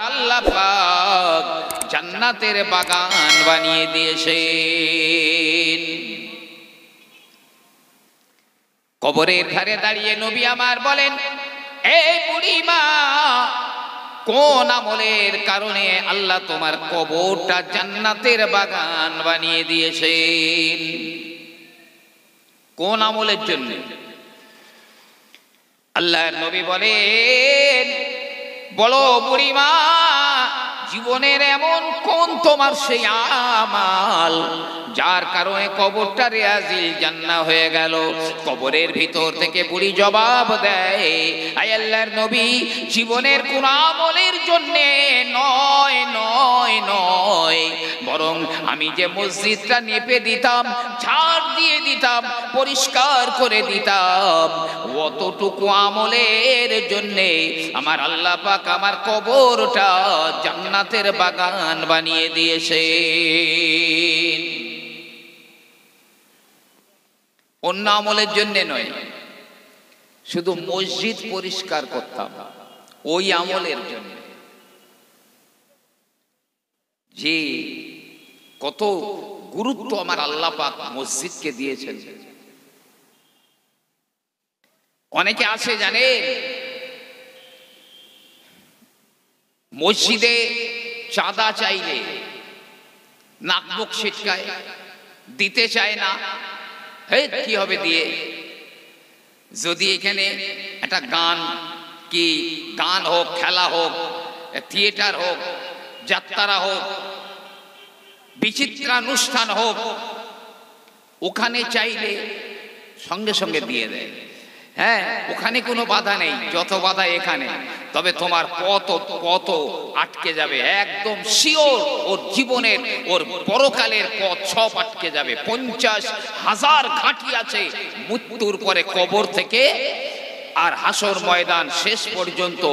আল্লাহ পাক জান্নাতের বাগান বানিয়ে দিয়েছেন। কবরের ধারে দাঁড়িয়ে নবী আমার বলেন, এই বুড়ি মা, কোন আমলের কারণে আল্লাহ তোমার কবরটা জান্নাতের বাগান বানিয়ে দিয়েছেন? কোন আমলের জন্য? আল্লাহর নবী বলেন, বলো বুড়ি মা, জীবনের এমন কোন তোমার সেই আমাল যার কারণে কবরটা রিয়াজিল জান্নাহ হয়ে গেল? কবরের ভিতর থেকে বুড়ি জবাব দেয়, আয় আল্লাহর নবী, জীবনের কোন আমলের জন্য নয় নয় নয়, বরং আমি যে মসজিদটা নেপে দিতাম, ঝাড় দিয়ে দিতাম, পরিষ্কার করে দিতাম, অতটুকু আমলের জন্যে আমার আল্লাহ পাক আমার কবরটা জান্নাতের বাগান বানিয়ে দিয়েছে। অন্য আমলের জন্য নয়, শুধু মসজিদ পরিষ্কার করতাম ওই আমলের জন্য। যে কত গুরুত্ব আমার আল্লাহ পাক মসজিদকে দিয়েছেন। অনেকে আছে জানেন, মসজিদে চাঁদা চাইলে নাক মুখ ছিটকায়, দিতে চায় না। কি হবে দিয়ে? যদি এখানে একটা গান হোক, খেলা হোক, থিয়েটার হোক, যাত্রা হোক, বিচিত্রানুষ্ঠান হোক, ওখানে চাইলে সঙ্গে সঙ্গে দিয়ে দেয়। হ্যাঁ, ওখানে কোনো বাধা নেই, যত বাধা এখানে। তবে তোমার পথ আটকে যাবে, একদম শিওর। ওর জীবনের, ওর পরকালের পথ সব আটকে যাবে। 50,000 ঘাঁটি আছে মৃত্যুর পরে কবর থেকে আর হাসর ময়দান শেষ পর্যন্ত।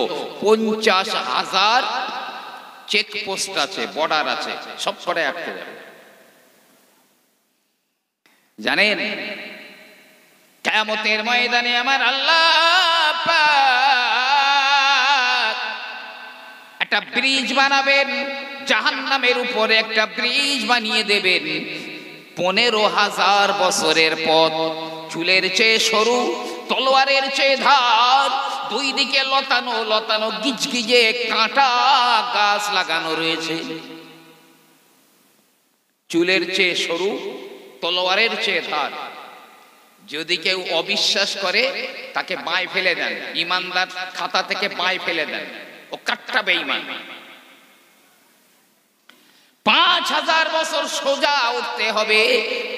50,000 চেকপোস্ট আছে, বর্ডার আছে, সব করে আটকে যাবে। জানেন, কিয়ামতের ময়দানে আমার আল্লাহ পাক একটা ব্রিজ বানাবেন, জাহান্নামের উপরে একটা ব্রিজ বানিয়ে দেবেন। 15,000 বছরের পথ, চুলের চেয়ে সরু, তলোয়ারের চেয়ে ধার, দুই দিকে লতানো লতানো গিজগিজে কাঁটা গাছ লাগানো রয়েছে। চুলের চেয়ে সরু, তলোয়ারের চেয়ে ধার। যদি কেউ অবিশ্বাস করে তাকে বাঁয় ফেলে দেন, ইমানদার খাতা থেকে বাঁয় ফেলে দেন, ও কাট্টা বেঈমান। 5,000 বছর সোজা উঠতে হবে,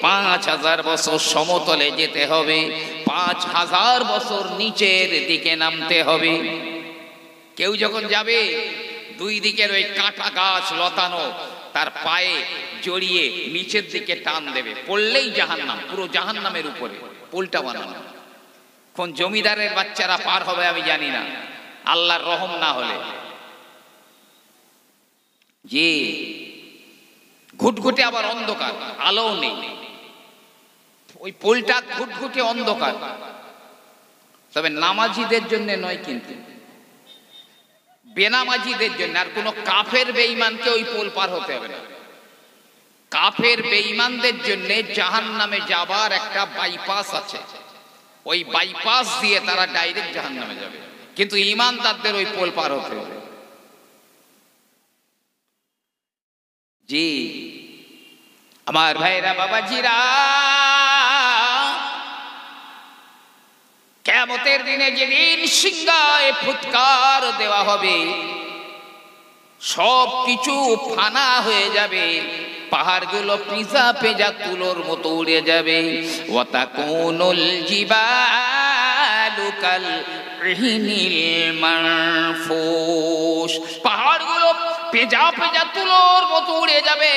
5,000 বছর সমতলে যেতে হবে, 5,000 বছর নিচের দিকে নামতে হবে। কেউ যখন যাবে, দুই দিকের ওই কাঁটা গাছ লতানো, তার পায়ে জড়িয়ে নিচের দিকে টান দেবে, পড়লেই জাহান্নাম, পুরো জাহান্নামের উপরে পোলটা বানানো। কোন জমিদারের বাচ্চারা পার হবে আমি জানি না, আল্লাহর রহম না হলে। যে ঘুটঘুটে আবার অন্ধকার, আলো নেই, ওই পোলটা ঘুটঘুটে অন্ধকার। তবে নামাজিদের জন্য নয়, কিন্তু বেনামাজিদের জন্য। আর কোন কাফের বেঈমানকে ওই পোল পার হতে হবে না। কাফের বেঈমানদের জন্য জাহান্নামে যাবার একটা বাইপাস আছে, ওই বাইপাস দিয়ে তারা ডাইরেক্ট জাহান্নামে যাবে। কিন্তু ঈমানদারদের ওই পোল পার হতে হবে। জি আমার ভাইরা, বাবাজিরা, কিয়ামতের দিনে যেদিন সিংহায় ফুৎকার দেওয়া হবে, সব কিছু ফানা হয়ে যাবে, পাহাড়গুলো পিজা পেজা তুলোর মতো উড়ে যাবে। ওয়াতাকুনুল জিবালু কাল ইহনিল মানফুস, পাহাড়গুলো পেজা পেজা তুলোর মতো উড়ে যাবে।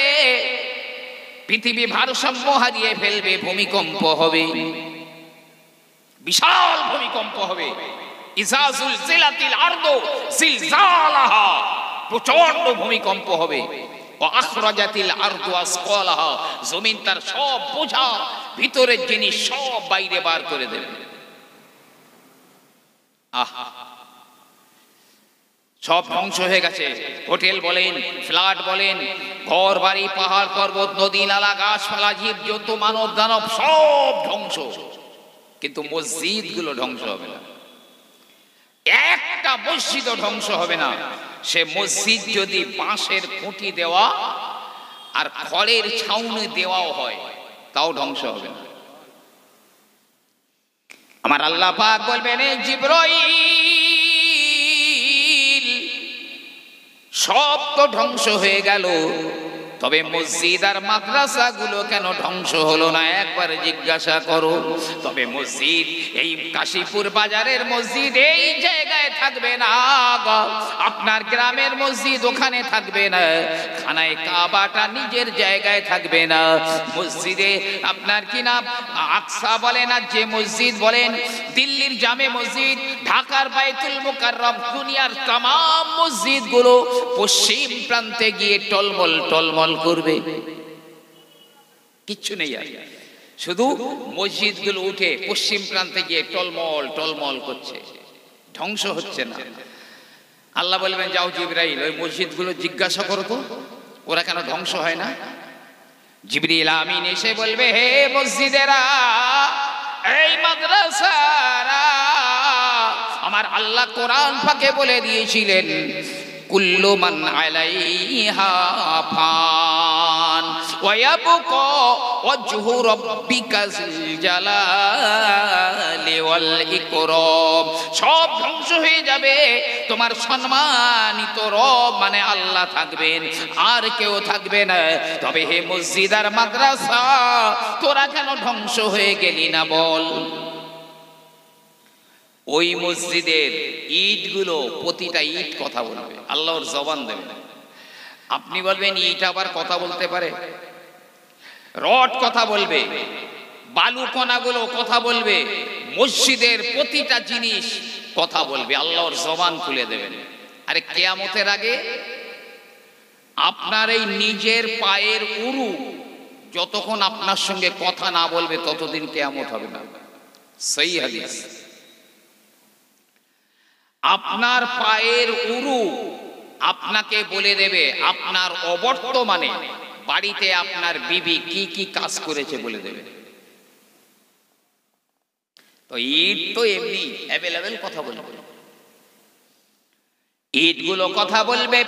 পৃথিবী ভারসাম্য হারিয়ে ফেলবে, ভূমিকম্প হবে, বিশাল ভূমিকম্প হবে। ইযা যুলজিলাতিল আরদু জিলজালাহা, প্রচন্ড ভূমিকম্প হবে। ওয়া আখরাজাতিল আরদু আসকালাহা, জমিন তার সব বোঝা, ভিতরের জিনিস সব বাইরে বার করে দেবে। সব ধ্বংস হয়ে গেছে। হোটেল বলেন, ফ্ল্যাট বলেন, ঘর বাড়ি, পাহাড় পর্বত, নদী নালা, গাছপালা, জীব জন্তু, মানব দানব সব ধ্বংস, কিন্তু মসজিদ গুলো ধ্বংস হবে না। একটা মসজিদও ধ্বংস হবে না। সে মসজিদ যদি বাঁশের খুঁটি দেওয়া আর খড়ের ছাউনি দেওয়াও হয়, তাও ধ্বংস হবে না। আমার আল্লাহ পাক বলবেন, এই জিবরাইল, সব তো ধ্বংস হয়ে গেল, তবে মসজিদ আর মাদ্রাসা গুলো কেন ধ্বংস হলো না একবার জিজ্ঞাসা করো। তবে মসজিদ, এই কাশীপুর বাজারের মসজিদ এই জায়গায় থাকবে না, আপনার গ্রামের মসজিদ ওখানে থাকবে না, খানায় কাবাটা নিজের জায়গায় থাকবে না, মসজিদে আপনার কি নাম আকসা বলেন আর যে মসজিদ বলেন, দিল্লির জামে মসজিদ, ঢাকার বাইতুল মুকাররম, দুনিয়ার तमाम মসজিদ গুলো পশ্চিম প্রান্তে গিয়ে টলমল টলমল করবে, কিচ্ছু নেই আর, শুধু মসজিদ গুলো উঠে পশ্চিম প্রান্তে গিয়ে টলমল টলমল করছে, ধ্বংস হচ্ছে না। আল্লাহ বলবেন, যাও জিবরাইল, ওই মসজিদ গুলো জিজ্ঞাসা করো তো ওরা কেন ধ্বংস হয় না। জিবরিল আমিন এসে বলবে, হে মসজিদেরা, এই মাদ্রাসারা, আমার আল্লাহ কোরআন পাকে বলে দিয়েছিলেন, কুল্লু মান আলাইহা ফান ওয়া ইয়াবকা ওয়াজহু রাব্বিকা যিল জালালি ওয়াল ইকরাম, সব ধ্বংস হয়ে যাবে, তোমার সম্মানিত রব মানে আল্লাহ থাকবেন, আর কেউ থাকবে না। তবে হে মসজিদ আর মাদ্রাসা, তোরা কেন ধ্বংস হয়ে গেলি না বল। ওই মসজিদের ইট গুলো, প্রতিটা ইট কথা বলবে, আল্লাহর জবান দেবে। আপনি বলবেন ইট আবার কথা বলতে পারে? রড কথা বলবে, বালু কণাগুলো কথা বলবে, মসজিদের প্রতিটা জিনিস কথা বলবে, আল্লাহর জবান খুলে দেবেন। আরে কিয়ামতের আগে আপনার এই নিজের পায়ের উরু যতক্ষণ আপনার সঙ্গে কথা না বলবে, ততদিন কিয়ামত হবে না। সহি হাদিস। আপনার পায়ের উরু আপনাকে বলে দেবে আপনার অবর্তমানে বাড়িতে আপনার বিবি কি কি কাজ করেছে বলে দেবে। তো ইট তো এমনি অ্যাভেলেবেল কথা বলবে, ইট গুলো কথা বলবে,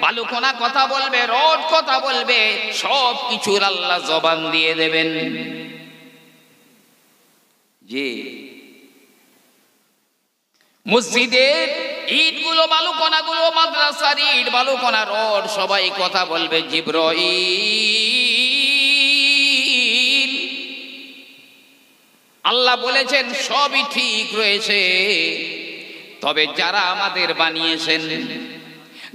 বালুকণা কথা বলবে, রড কথা বলবে, সব কিছুর আল্লাহ জবান দিয়ে দেবেন। যে মসজিদের ইট গুলো, বালুকণা গুলো, মাদ্রাসার ইট, বালুকণা, রড সবাই কথা বলবে। জিবরাইল, আল্লাহ বলেছেন সবই ঠিক রয়েছে, তবে যারা আমাদের বানিয়েছেন,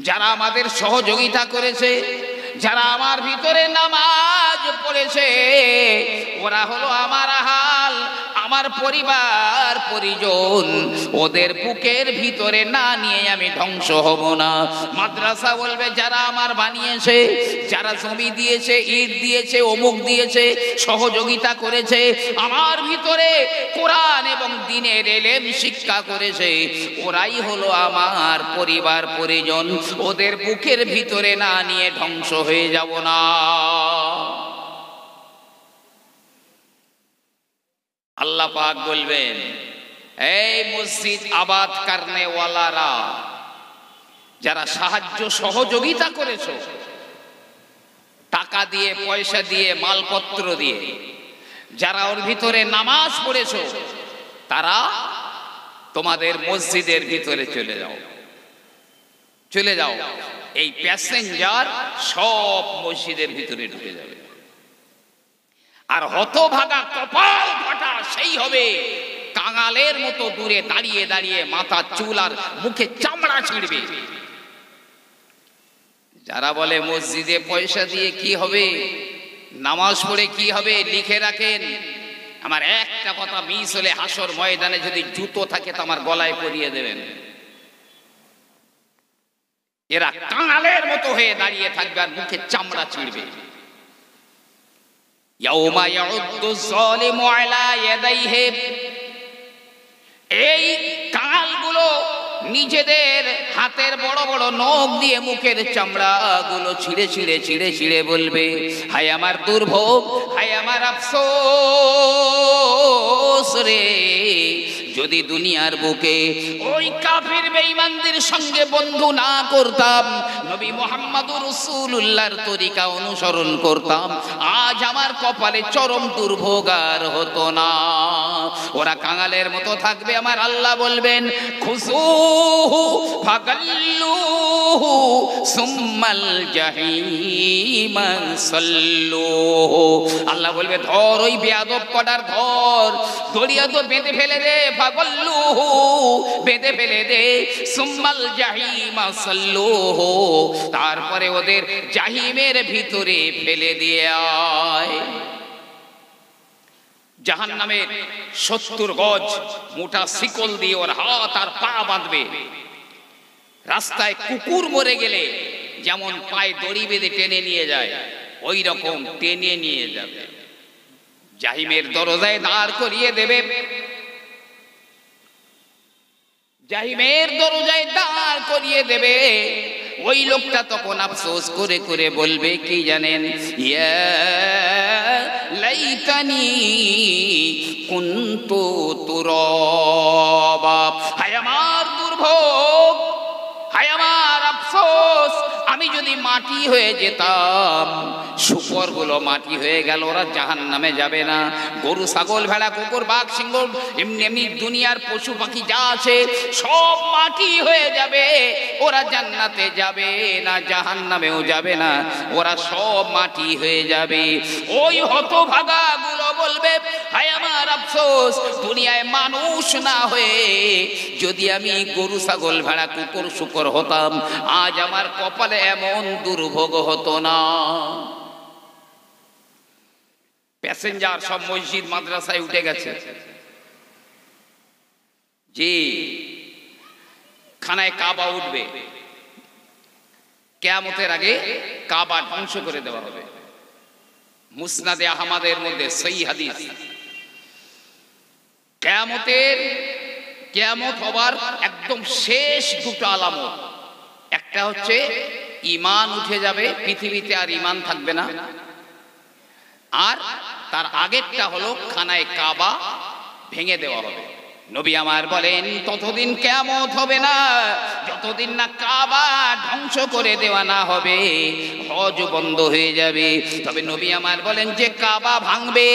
যারা আমাদের সহযোগিতা করেছে, যারা আমার ভিতরে নামাজ পড়েছে, ওরা হলো আমার আহাল, আমার পরিবার পরিজন, ওদের বুকের ভিতরে না নিয়ে আমি ধ্বংস হব না। মাদ্রাসা বলবে যারা আমার বানিয়েছে, যারা জমি দিয়েছে, ইট দিয়েছে, অমুক দিয়েছে, সহযোগিতা করেছে, আমার ভিতরে কোরআন এবং দ্বীনের ইলম শিক্ষা করেছে, ওরাই হলো আমার পরিবার পরিজন, ওদের বুকের ভিতরে না নিয়ে ধ্বংস হয়ে যাব না। আল্লাহ পাক বলবেন, এই মসজিদ আবাদ করনে ওয়ালারা, যারা সাহায্য সহযোগিতা করেছো, টাকা দিয়ে, পয়সা দিয়ে, মালপত্র দিয়ে, যারা ওর ভিতরে নামাজ পড়েছো, তারা তোমাদের মসজিদের ভিতরে চলে যাও, চলে যাও। এই প্যাসেঞ্জার সব মসজিদের ভিতরে ঢুকে যাবে। আর হতভাগা কপাল ফাটা সেই হবে কাঙালের মতো দূরে দাঁড়িয়ে দাঁড়িয়ে মাথা চুল আর মুখে চামড়া ছিঁড়বে। যারা বলে মসজিদে পয়সা দিয়ে কি হবে, নামাজ পড়ে কি হবে, লিখে রাখেন, আমার একটা কথা মিস হলে হাসর ময়দানে যদি জুতো থাকে তো আমার গলায় পরিয়ে দেবেন। এরা কাঙালের মতো হয়ে দাঁড়িয়ে থাকবে আর মুখে চামড়া ছিঁড়বে। ইয়াউমা ইয়াউদ্দু যালিমু আলা ইয়াদাইহি, এই কাঙালগুলো নিজেদের হাতের বড় বড় নখ দিয়ে মুখের চামড়াগুলো ছিঁড়ে ছিঁড়ে ছিঁড়ে ছিঁড়ে বলবে, হায় আমার দুর্ভোগ, হায় আমার আফসোস রে, যদি দুনিয়ার বুকে ওই কাফির বেঈমানদের সঙ্গে বন্ধু না করতাম, নবী মুহাম্মদুর রাসূলুল্লাহর তরিকা অনুসরণ করতাম, আজ আমার কপালে চরম দুর্ভোগ আর হতো না। ওরা কাঙালের মতো থাকবে, আমার আল্লাহ বলবেন খুযুহু ফাগাল্লুহু সুম্মাল জাহিম সাল্লুহু। আল্লাহ বলবে ধর ওই বেয়াদব কটার ধর, দড়িয়া তো বেঁধে ফেলে দে, ফাগাল্লুহু বেঁধে ফেলে দে, সুম্মাল জাহিম সাল্লুহু তারপরে ওদের জাহিমের ভিতরে ফেলে দিয়ে আয়। জাহান্নামের 70 গজ মোটা শিকল দিয়ে ওর হাত আর পা বাঁধবে। রাস্তায় কুকুর মরে গেলে যেমন পায়ে দড়ি বেঁধে টেনে নিয়ে যায়, ওই রকম টেনে নিয়ে যাবে, জাহিমের দরজায় দাঁড় করিয়ে দেবে। জাহিমের দরজায় দাঁড় করিয়ে দেবে। ওই লোকটা তখন আফসোস করে করে বলবে কি জানেন, ইয়া লাইতানি কুনতু তুরাবা, হায় আমার দুর্ভোগ, হায় আমার আফসোস, আমি যদি মাটি হয়ে যেতাম। শুকরগুলো মাটি হয়ে গেল, ওরা জাহান্নামে যাবে না। গরু, ছাগল, ভেড়া, কুকুর, বাঘ, সিংহ, এমনি এমনি দুনিয়ার পশু পাখি যা আছে সব মাটি হয়ে যাবে, ওরা জান্নাতে যাবে না, জাহান্নামেও যাবে না, ওরা সব মাটি হয়ে যাবে। ওই হতভাগাগুলো বলবে, হায় আমার আফসোস, দুনিয়ায় মানুষ না হয়ে যদি আমি গরু, ছাগল, ভেড়া, কুকুর, শুকর হতাম, আজ আমার কপালে এমন দুর্ভোগ হতো না। প্যাসেঞ্জার সব মসজিদ মাদ্রাসায় উঠে গেছে, জি খানায় কাবা উঠবে, কিয়ামতের আগে কাবা ধ্বংস করে দেওয়া হবে। মুসনাদে আহমদের মধ্যে সহিহ হাদিস। কিয়ামত হবার একদম শেষ দুটো আলামত, একটা হচ্ছে ঈমান উঠে যাবে, পৃথিবীতে আর ঈমান থাকবে না, আর তার আগেরটা হলো খানায় কাবা ভেঙে দেওয়া হবে। নবী আমার বলেন ততদিন কিয়ামত হবে না যতদিন না কাবা ধ্বংস করে দেওয়া না হবে, হজ বন্ধ হয়ে যাবে। তবে নবী আমার বলেন যে কাবা ভাঙবে,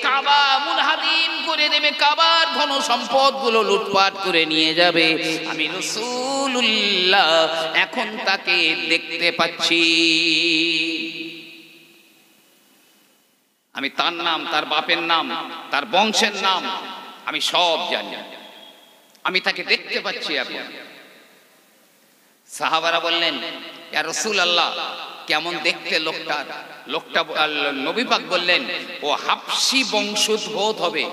কাবা মুনহাদিম করে দেবে, কাবার ধন সম্পদগুলো লুটপাট করে নিয়ে যাবে, আমি রাসূলুল্লাহ এখন তাকে দেখতে পাচ্ছি। আমি তার নাম, তার বাপের নাম, তার বংশের নাম আমি সব জানি, আমি তাকে দেখতে পাচ্ছি এখন। সাহাবারা বললেন ইয়া রাসূলুল্লাহ কেমন দেখতে লোকটা? নবী পাক বললেন ও হাবশী বংশোদ্ভূত হবে,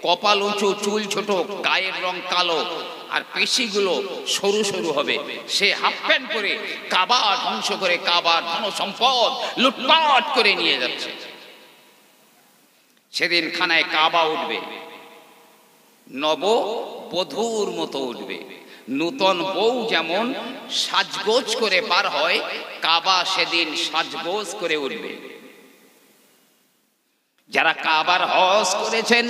কপাল উঁচু, চুল ছোট, গায়ের রং কালো, আর পেশিগুলো সরু সরু হবে। সে হাফ প্যান্ট পরে কাবা ধ্বংস করে কাবার ধন সম্পদ লুটপাট করে নিয়ে যাচ্ছে। সেদিন খানায় কাবা উঠবে, নববধূর মতো উঠবে। নূতন বউ যেমন সাজগোজ করে পার হয়, কাবা সেদিন সাজগোজ করে উঠবে। যারা কাবার হজ করেছেন,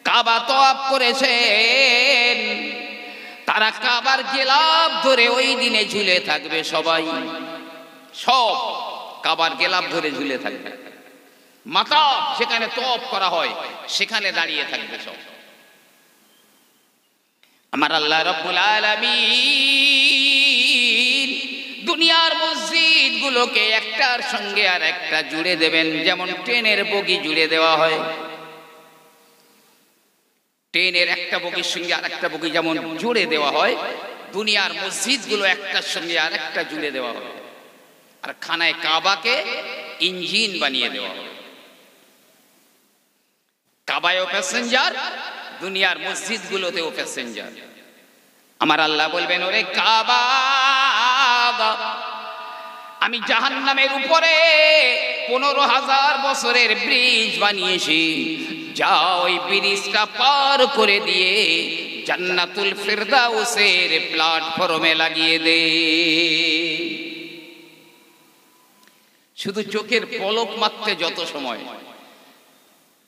কাবা তওয়াফ করেছেন, তারা কাবার গেলাফ ধরে ওই দিনে ঝুলে থাকবে। সবাই সব কাবার গেলাফ ধরে ঝুলে থাকবে। মাতা যেখানে তওয়াফ করা হয় সেখানে দাঁড়িয়ে থাকবে সব। আমার আল্লাহ রাব্বুল আলামিন দুনিয়ার মসজিদ গুলোকে একটার সঙ্গে আর একটা জুড়ে দেবেন, যেমন ট্রেনের বগি জুড়ে দেওয়া হয়। ট্রেনের একটা বগির সঙ্গে আর একটা বগি যেমন জুড়ে দেওয়া হয়, দুনিয়ার মসজিদ গুলো একটার সঙ্গে আর একটা জুড়ে দেওয়া হয়। আর খানায় কাবাকে ইঞ্জিন বানিয়ে দেওয়া হয়। কাবায়ও প্যাসেঞ্জার, দুনিয়ার মসজিদ গুলোতেও প্যাসেঞ্জার। আমার আল্লাহ বলবেন ওরে কাবা, আমি জাহান্নামের উপরে 15,000 বছরের ব্রিজ বানিয়েছি, যাও ওই ব্রিজটা পার করে দিয়ে জান্নাতুল ফিরদাউসের প্ল্যাটফর্মে লাগিয়ে দে। শুধু চোখের পলক মারতে যত সময়,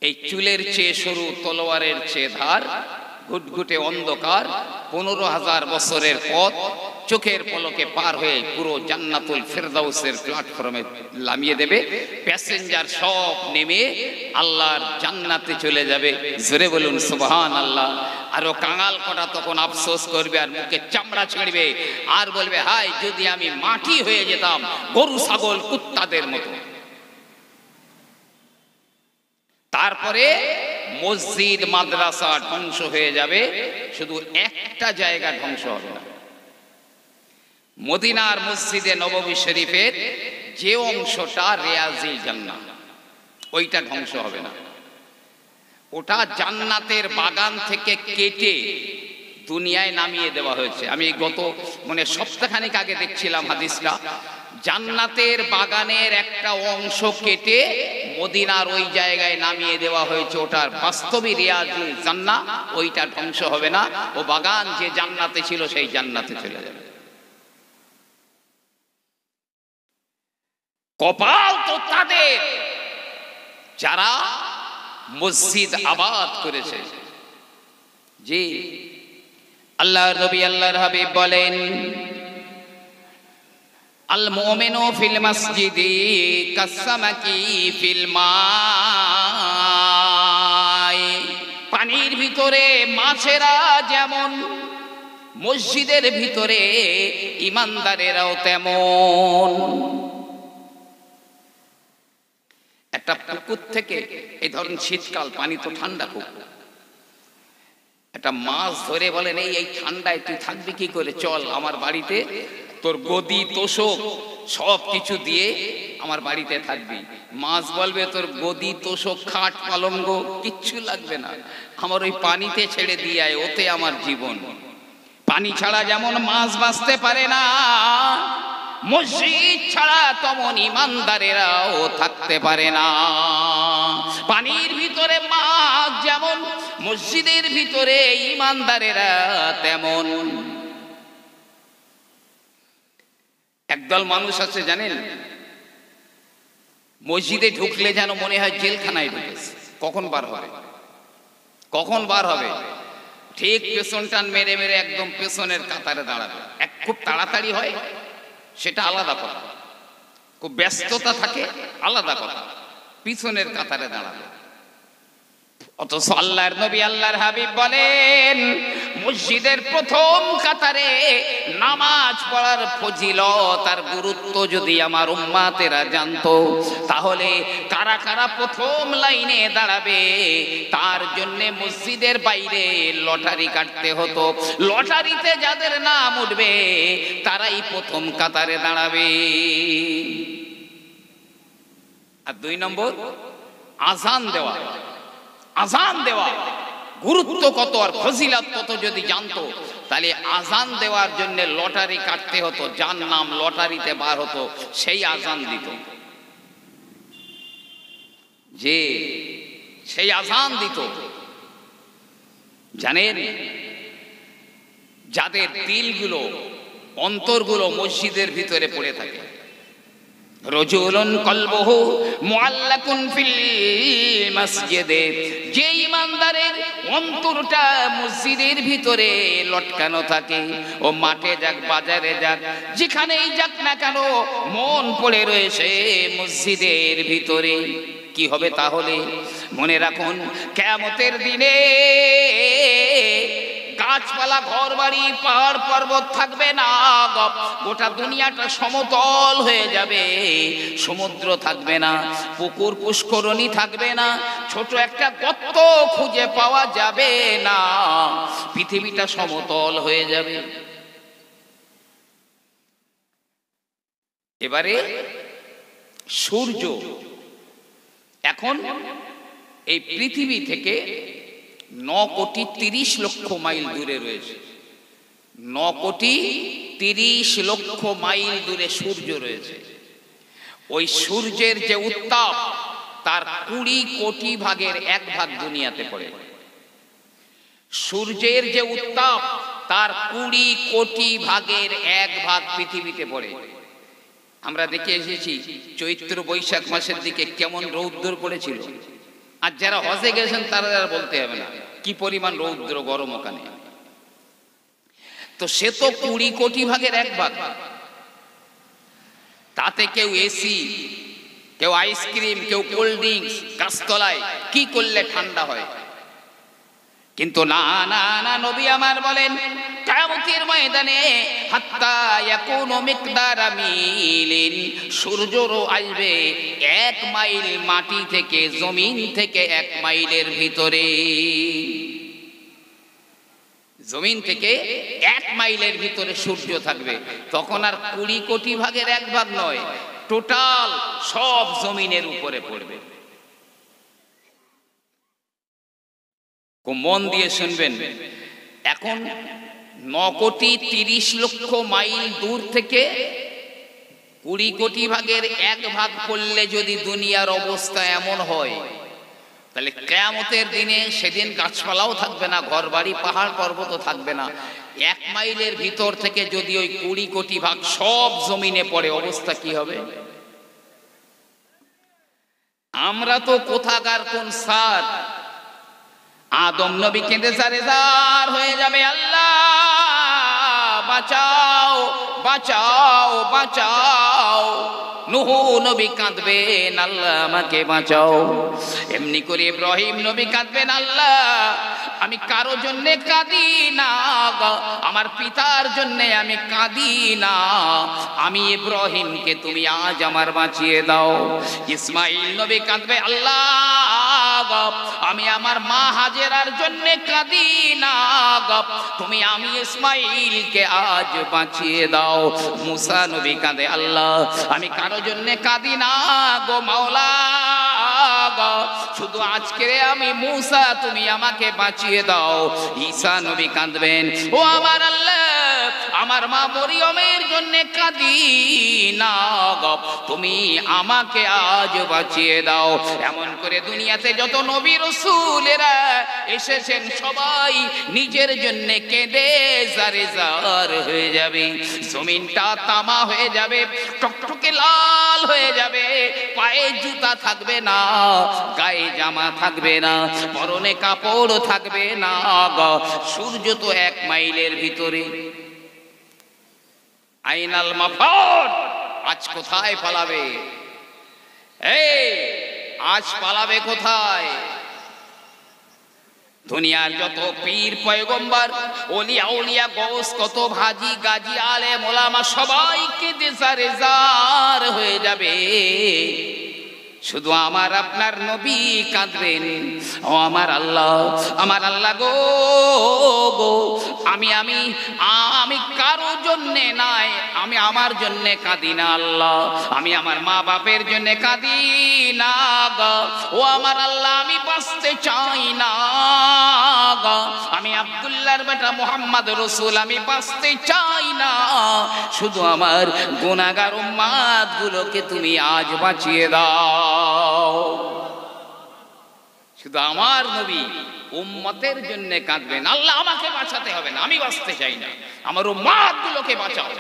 এই চুলের চেয়ে সরু তলোয়ারের চেয়ে ধার, ঘুটঘুটে অন্ধকার, 15,000 বছরের পথ চোখের পলকে পার হয়ে পুরো জান্নাতুল ফিরদাউসের প্ল্যাটফর্মে নামিয়ে দেবে। প্যাসেঞ্জার সব নেমে আল্লাহর জান্নাতে চলে যাবে। জোরে বলুন সুবহানাল্লাহ। আরো কাঙাল কটা তখন আফসোস করবে আর মুখে চামড়া ছিঁড়বে আর বলবে, হায় যদি আমি মাটি হয়ে যেতাম, গরু ছাগল কুত্তাদের মতো। তারপরে মসজিদ মাদ্রাসা ধ্বংস হয়ে যাবে, শুধু একটা জায়গা ধ্বংস হবে না। মদিনার মসজিদে নববী শরীফের যে অংশটা রিয়াজুল জান্নাহ, ওইটা ধ্বংস হবে না। ওটা জান্নাতের বাগান থেকে কেটে দুনিয়ায় নামিয়ে দেওয়া হয়েছে। আমি গত সপ্তাহখানেক আগে দেখছিলাম হাদিসটা। জান্নাতের বাগানের একটা অংশ কেটে মদিনার ওই জায়গায় নামিয়ে দেওয়া হয়েছে। ওটার বাস্তবিক রিয়াজুল জান্নাহ, ওইটা ধ্বংস হবে না। ও বাগান যে জান্নাতে ছিল সেই জান্নাতে চলে যাবে। কপাল তো তাদের যারা মসজিদ আবাদ করেছে। জি, আল্লাহর নবী আল্লাহর হাবিব বলেন, আল মুমিনু ফিল মসজিদি কাসসামাকি ফিল মাই। পানির ভিতরে মাছেরা যেমন, মসজিদের ভিতরে ইমানদারেরাও তেমন। একটা পুকুর থেকে, এই ধরুন শীতকাল, পানি তো ঠান্ডা খুব, একটা মাছ ধরে বলেন, এই ঠান্ডায় তুই থাকবি কি করে, চল আমার বাড়িতে, তোর গদি তোষক সব কিছু দিয়ে আমার বাড়িতে থাকবি। মাছ বলবে, তোর গদি তোষক খাট পালঙ্গ কিচ্ছু লাগবে না, আমার ওই পানিতে ছেড়ে দিয়ে আয়, ওতে আমার জীবন। পানি ছাড়া যেমন মাছ বাঁচতে পারে না, মসজিদ ছাড়া তেমন ইমানদারেরাও থাকতে পারে না। পানির ভিতরে মাছ যেমন, মসজিদের ভিতরে ইমানদারেরা তেমন। একদল মানুষ আছে জানেন, মসজিদে ঢুকলে যেন মনে হয় জেলখানায় ঢুকেছে, কখন বার হবে, কখন বার হবে। ঠিক পেছন টান মেরে মেরে একদম পেছনের কাতারে দাঁড়াবে। খুব তাড়াতাড়ি হয় সেটা আলাদা কথা, খুব ব্যস্ততা থাকে আলাদা কথা, পিছনের কাতারে দাঁড়াবে। অথচ আল্লাহর নবী আল্লাহর হাবিব বলেন, মসজিদের প্রথম কাতারে নামাজ পড়ার ফজিলত আর গুরুত্ব যদি আমার উম্মাতেরা জানতো, তাহলে কারা কারা প্রথম লাইনে দাঁড়াবে তার জন্য মসজিদের বাইরে লটারি কাটতে হতো। লটারিতে যাদের নাম উঠবে তারাই প্রথম কাতারে দাঁড়াবে। আর 2 নম্বর, আযান দেওয়া। আযান দেওয়া গুরুত্ব কত আর ফজিলত কত যদি জানতো, তাহলে আযান দেওয়ার জন্য লটারি কাটতে হতো, যার নাম লটারিতে বার হতো সেই আযান দিত, যে সেই আযান দিত। জানেন, যাদের দিলগুলো, অন্তরগুলো মসজিদের ভিতরে পড়ে থাকে, রজুলুন কলবুহু মুআল্লাকুন ফিল মসজিদে, যে ইমানদারের অন্তরটা মসজিদের ভিতরে লটকানো থাকে, ও মাঠে যাক বাজারে যাক যেখানেই যাক না কেন মন পড়ে রয়েছে মসজিদের ভিতরে। কি হবে তাহলে? মনে রাখুন, কিয়ামতের দিনে গাছপালা, ঘর বাড়ি, পাহাড় পর্বত থাকবে না, গোটা দুনিয়াটা সমতল হয়ে যাবে। সমুদ্র থাকবে না, পুকুর পুষ্করণী থাকবে না, ছোট একটা গর্ত খুঁজে পাওয়া যাবে না, পৃথিবীটা সমতল হয়ে যাবে। এবারে সূর্য এখন এই পৃথিবী থেকে 9,30,00,000 মাইল দূরে রয়েছে। 9,30,00,000 মাইল দূরে সূর্য রয়েছে। ওই সূর্যের যে উত্তাপ, তার 20 কোটি ভাগের 1 ভাগ দুনিয়াতে পড়ে। সূর্যের যে উত্তাপ তার 20 কোটি ভাগের 1 ভাগ পৃথিবীতে পড়ে। আমরা দেখে এসেছি চৈত্র বৈশাখ মাসের দিকে কেমন রৌদ্র পড়েছিল। আর যারা হজে গেছেন তারা আর বলতে হবে না কি পরিমাণ রৌদ্র গরম ওখানে। তো সে তো 20 কোটি ভাগের 1 ভাগ। তাতে কেউ এসি, কেউ আইসক্রিম, কেউ কোল্ড ড্রিঙ্কস গাছতলায় কি করলে ঠান্ডা হয়। কিন্তু না না না, নবী আমার বলেন কিয়ামতের ময়দানে হাত্তা ইয়াকুনু মিকদারা মিলিন, সূর্যরও আসবে 1 মাইল মাটি থেকে, জমিন থেকে 1 মাইলের ভিতরে। জমিন থেকে 1 মাইলের ভিতরে সূর্য থাকবে। তখন আর 20 কোটি ভাগের 1 ভাগ নয়, টোটাল সব জমিনের উপরে পড়বে। মন দিয়ে শুনবেন, এখন 9,30,00,000 মাইল দূর থেকে 20 কোটি ভাগের 1 ভাগ পড়লে যদি দুনিয়ার অবস্থা এমন হয়, তাহলে কিয়ামতের দিনে সেদিন গাছপালাও থাকবে না, ঘরবাড়ি পাহাড় পর্বতও থাকবে না। 1 মাইলের ভিতর থেকে যদি ওই 20 কোটি ভাগ সব জমিনে পড়ে, অবস্থা কি হবে? আমরা তো কোথাকার কোন সার, আদম নবী কেঁদে সারেদার হয়ে যাবে, আল্লাহ বাঁচাও বাঁচাও বাঁচাও। নূহ নবী কাঁদবেন, আল্লাহ আমাকে বাঁচাও। এমনি করে ইব্রাহিম নবী কাঁদবেন, আল্লাহ আমি কারো জন্য কাঁদি না, আমার পিতার জন্য আমি কাঁদি না, আমি ইব্রাহিমকে তুমি আজ আমার বাঁচিয়ে দাও। ইসমাইল নবী কাঁদবে, আল্লাহ আমি আমার মা হাজেরার জন্য কাঁদি না, তুমি আমি ইসমাইলকে আজ বাঁচিয়ে দাও। মুসা নবী কাঁদে, আল্লাহ আমি কারো জন্য কাঁদি না গো মাওলা, শুধু আজকে আমি মুসা তুমি আমাকে বাঁচিয়ে দাও। ঈসা নবী কাঁদবেন, ও আমার আল্লাহ আমার মা মরিয়মের জন্য কাঁদি না, তুমি আমাকে আজ বাঁচিয়ে দাও। এমন করে দুনিয়াতে যত নবী রাসূলেরা এসেছেন সবাই নিজের জন্য কেঁদে জারে জার হয়ে যাবে। জমিনটা তামা হয়ে যাবে, টকটকে লাল হয়ে যাবে, পায়ে জুতা থাকবে না, গায়ে জামা থাকবে না, পরনে কাপড় থাকবে না। সূর্য তো 1 মাইলের ভিতরে। আইনাল মাফার, আজ কোথায় পালাবে? এই আজ পালাবে কোথায়? দুনিয়ার যত পীর পয়গম্বর ওলিয়া উলিয়া গৌস, কত ভাজি গাজী আলেম ওলামা সবাইকে দেশারে জার হয়ে যাবে। শুধু আমার আপনার নবী কাঁদবেন, ও আমার আল্লাহ আমার আল্লাহ গো গো, আমি আমি আমি কারো জন্যে নাই, আমি আমার জন্যে কাঁদি না আল্লাহ, আমি আমার মা বাপের জন্যে কাঁদি না গো। ও আমার আল্লাহ আমি বাঁচতে চাই না গো, আমি আব্দুল্লাহর বেটা মুহাম্মদ রাসূল আমি বাঁচতে চাই না, শুধু আমার গুনাহগার উম্মত গুলোকে তুমি আজ বাঁচিয়ে দাও। শুধু আমার নবী উম্মতের জন্য কাঁদবেন, আল্লাহ আমাকে বাঁচাতে হবে না, আমি বাঁচতে চাই না, আমার উম্মত গুলোকে বাঁচাও।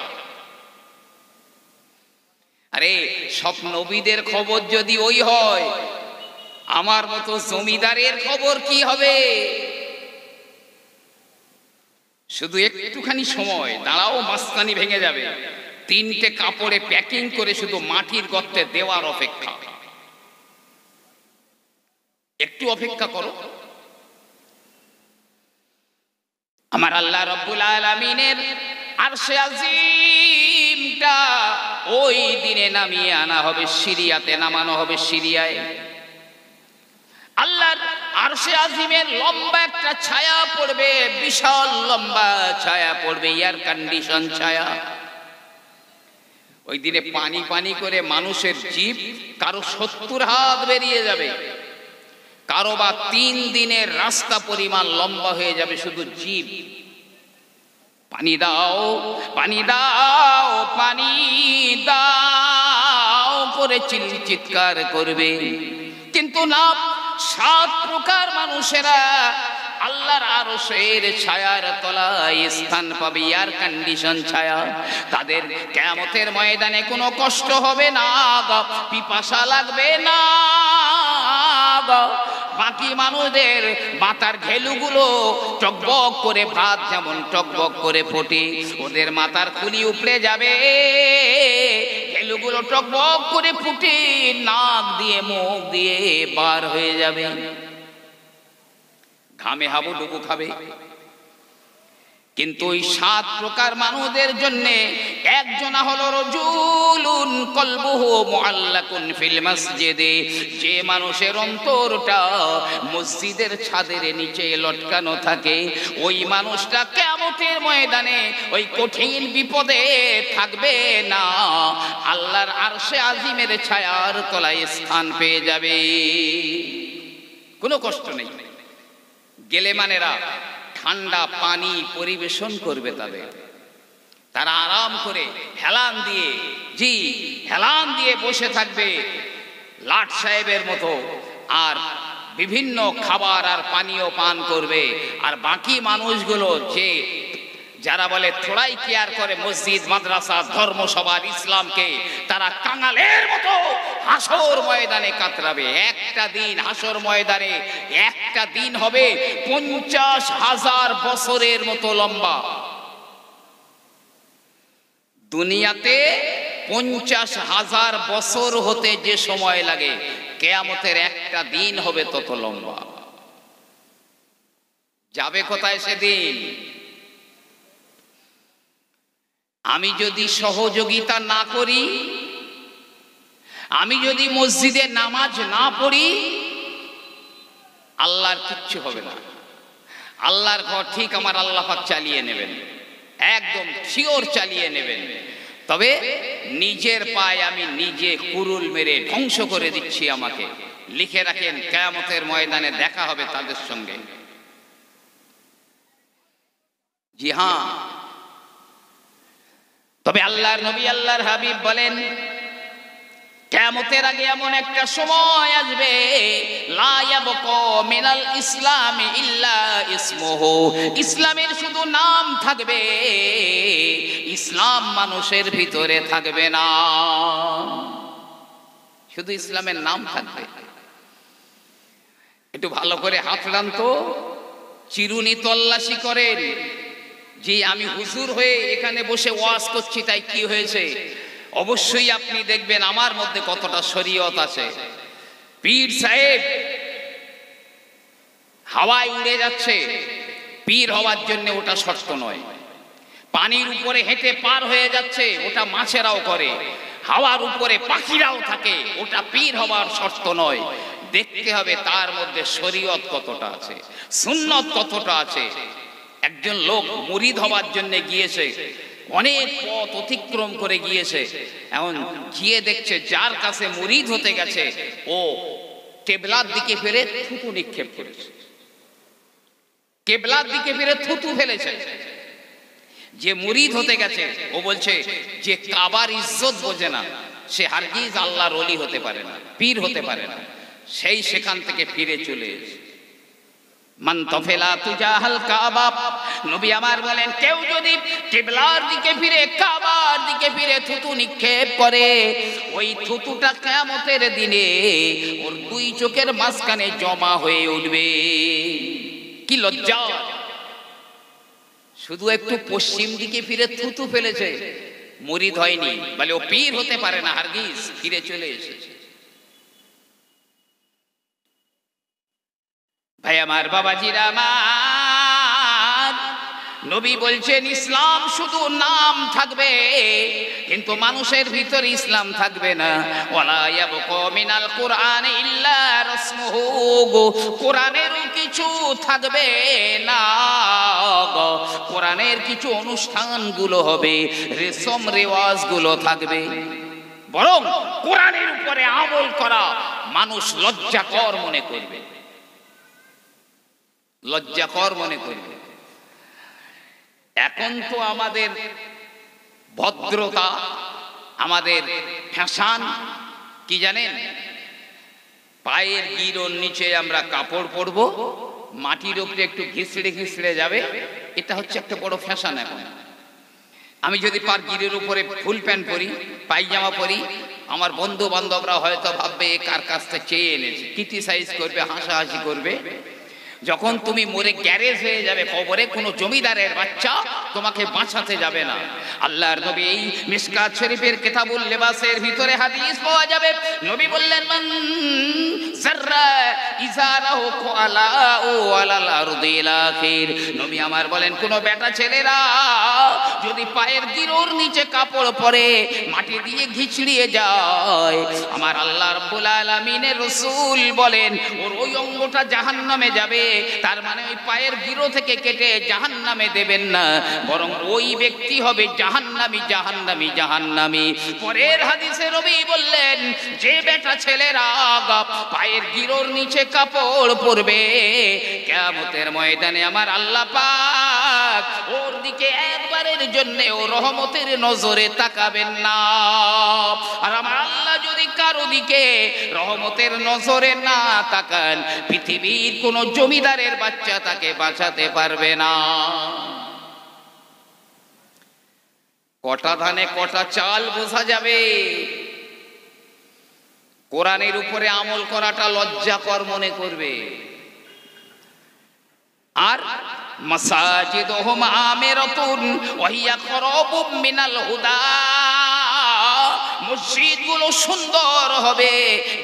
আরে সব নবীদের খবর যদি ওই হয়, আমার মতো জমিদারের খবর কি হবে? শুধু একটুখানি সময় দাঁড়াও, মাঝখানি ভেঙে যাবে, 3টে কাপড়ে প্যাকিং করে শুধু মাটির গর্তে দেওয়ার অপেক্ষা। একটু অপেক্ষা করো, আমার আল্লাহ রব্বুল আলামিনের আরশে আজিমটা ওই দিনে নামিয়ে আনা হবে, সিরিয়াতে নামানো হবে, সিরিয়ায়। আল্লাহর আরশে আজিমের লম্বা একটা ছায়া পড়বে, বিশাল লম্বা ছায়া পড়বে, এয়ার কন্ডিশন ছায়া। ওই দিনে পানি পানি করে মানুষের জীব কারো 70 হাত বেরিয়ে যাবে, কারো বা 3 দিনের রাস্তা পরিমাণ লম্বা হয়ে যাবে শুধু জীব। পানি দাও পানি দাও পানি দাও করে চিৎকার করবে, কিন্তু না, 7 প্রকার মানুষেরা আল্লাহর আরশের ছায়ার তলায় স্থান পাবে, এয়ার কন্ডিশন ছায়া। তাদের কিয়ামতের ময়দানে কোনো কষ্ট হবে না, পিপাসা লাগবে না। বাকি মানুষদের মাথার ঘেলুগুলো টকবক করে, ভাত যেমন টকবক করে ফোটে, ওদের মাথার খুলি উপড়ে যাবে, ঘেলুগুলো টকবক করে ফুটে নাক দিয়ে মুখ দিয়ে বার হয়ে যাবে, ঘামে হাবুডুবু খাবে। কিন্তু ওই 7 প্রকার মানুষদের জন্য একজনা হলো রাজুলুন কলবুহু মুআল্লাকুন ফিল মসজিদে, যে মানুষের অন্তরটা মসজিদের ছাদের নিচে লটকানো থাকে, ওই মানুষটা কিয়ামতের ময়দানে ওই কঠিন বিপদে থাকবে না, আল্লাহর আরশে আজিমের ছায়ার তলায় স্থান পেয়ে যাবে, কোনো কষ্ট নেই। গেলেমানেরা ঠান্ডা পানি পরিবেশন করবে তাদের, তারা আরাম করে হেলান দিয়ে, জি হেলান দিয়ে বসে থাকবে লাট সাহেবের মতো, আর বিভিন্ন খাবার আর পানীয় পান করবে। আর বাকি মানুষগুলো যারা বলে থোড়াই কেয়ার করে মসজিদ, মাদ্রাসা, ধর্মসভার ইসলামকে, তারা কাঙালের মতো হাসর ময়দানে কাতরাবে। একটা দিন হাসর ময়দানে, একটা দিন হবে 50,000 বছরের মতো লম্বা। দুনিয়াতে 50,000 বছর হতে যে সময় লাগে, কিয়ামতের একটা দিন হবে তত লম্বা। যাবে কোথায় সেদিন? আমি যদি সহযোগিতা না করি, আমি যদি মসজিদে নামাজ না পড়ি, আল্লাহর কিচ্ছু হবে না। আল্লাহর ঘর ঠিক আমার আল্লাহ পাক চালিয়ে নেবেন, একদম শিওর চালিয়ে নেবেন। তবে নিজের পায়ে আমি নিজে কুরুল মেরে ধ্বংস করে দিচ্ছি আমাকে। লিখে রাখেন, কিয়ামতের ময়দানে দেখা হবে তাদের সঙ্গে। জি হ্যাঁ, তবে আল্লাহর নবী আল্লাহর হাবিব বলেন, কিয়ামতের আগে এমন একটা সময় আসবে, লা ইয়াবকা মিনাল ইসলামি ইল্লা ইসমুহু, ইসলামের শুধু নাম থাকবে, ইসলাম মানুষের ভিতরে থাকবে না, শুধু ইসলামের নাম থাকবে। একটু ভালো করে হাত টান তো, চিরুনি তল্লাশি করেন। জি আমি হুজুর হয়ে এখানে বসে ওয়াজ করছি, তাই কি হয়েছে? অবশ্যই আপনি দেখবেন আমার মধ্যে কতটা শরীয়ত আছে। পীর সাহেব হাওয়ায় উড়ে যাচ্ছে, পীর হওয়ার জন্য ওটা শর্ত নয়। পানির উপরে হেঁটে পার হয়ে যাচ্ছে, ওটা মাছেরাও করে। হাওয়ার উপরে পাখিরাও থাকে, ওটা পীর হওয়ার শর্ত নয়। দেখতে হবে তার মধ্যে শরীয়ত কতটা আছে, সুন্নত কতটা আছে। একজন লোক মুরিদ হওয়ার জন্য গিয়েছে, অনেক পথ অতিক্রম করে গিয়েছে, এখন গিয়ে দেখছে যার কাছে মুরিদ হতে গেছে ও কেবলার দিকে ফিরে থুতু নিক্ষেপ করেছে, কেবলার দিকে ফিরে থুতু ফেলেছে। যে মুরিদ হতে গেছে ও বলছে যে কাবার ইজ্জত বোঝে না, সে হারগিজ আল্লাহর ওলি হতে পারে না, পীর হতে পারে না। সেই সেখান থেকে ফিরে চলে এসে মান তফেলা তুজাহাল কাবা, নবী আমার বলেন, কেউ যদি কিবলার দিকে ফিরে, কাবার দিকে ফিরে থুতু নিক্ষেপ করে, ওই থুতুটা কিয়ামতের দিনে ওর 2 চোখের মাঝখানে জমা হয়ে উঠবে। কি লজ্জা! শুধু একটু পশ্চিম দিকে ফিরে থুতু ফেলেছে, মুরিদ হয়নি, বলে ও পীর হতে পারে না, হারগিজ ফিরে চলে এসেছে। ভাই আমার, বাবাজিরা আমার, নবী বলছেন ইসলাম শুধু নাম থাকবে, কিন্তু মানুষের ভিতরে ইসলাম থাকবে না। ওয়ালা ইয়াবকা মিনাল কুরআন ইল্লা রাসমুহু, কোরআনের কিছু থাকবে না, কোরআনের কিছু অনুষ্ঠানগুলো হবে, রেশম রেওয়াজগুলো থাকবে। বরং কোরআনের উপরে আমল করা মানুষ লজ্জাকর মনে করবে, লজ্জাকর মনে করবে। এখন তো আমাদের ভদ্রতা, আমাদের ফ্যাশন কি জানেন? পায়ের গিরোর নিচে আমরা কাপড় পরবো, মাটির উপরে একটু ঘিসড়ে ঘিসড়ে যাবে, এটা হচ্ছে একটা বড় ফ্যাশন এখন। আমি যদি পার গিরের উপরে ফুল প্যান্ট পরি, পায়জামা পরি, আমার বন্ধু বান্ধবরা হয়তো ভাববে কার কাছ থেকে চেয়ে এনেছে, ক্রিটিসাইজ করবে, হাসাহাসি করবে। যখন তুমি মরে গ্যারেজ হয়ে যাবে কবরে, কোনো জমিদারের বাচ্চা তোমাকে বাঁচাতে যাবে না। আল্লাহর নবী এই মিশকাত শরীফের কিতাবুল লিবাসের ভিতরে হাদিস পাওয়া যাবে। নবী বললেন, মান যাররা ইজারাহু আলাউ আলাল আরদিল আখির। নবী আমার বলেন, কোন বেটা ছেলেরা যদি পায়ের গিরোর নিচে কাপড় পরে মাটি দিয়ে ঘিচড়িয়ে যায়, আমার আল্লাহ রাব্বুল আলামিনের রাসূল বলেন ওর ওই অঙ্গটা জাহান্নামে যাবে। তার মানে ওই পায়ের গিরো থেকে কেটে জাহান্নামে দেবেন না, বরং ওই ব্যক্তি হবে জাহান্নামী, জাহান্নামী, জাহান্নামী। পরের হাদিসে নবী বললেন, যে বেটা ছেলেরা পায়ের গিরোর নিচে কাপড় পরবে, কিয়ামতের ময়দানে আমার আল্লাহ পাক ওর দিকে একবারের জন্য ও রহমতের নজরে তাকাবেন না। আর আমার আল্লাহ যদি কারো দিকে রহমতের নজরে না তাকান, পৃথিবীর কোন জমিদারের বাচ্চা তাকে বাঁচাতে পারবে না। কটা ধানে কটা চাল বোঝা যাবে। কোরআনের উপরে আমল করাটা লজ্জাকর মনে করবে। আর মাসাজিদুহুম আমিরাতুন ওয়া হিয়া খরাবুম মিনাল হুদা, মসজিদগুলো সুন্দর হবে,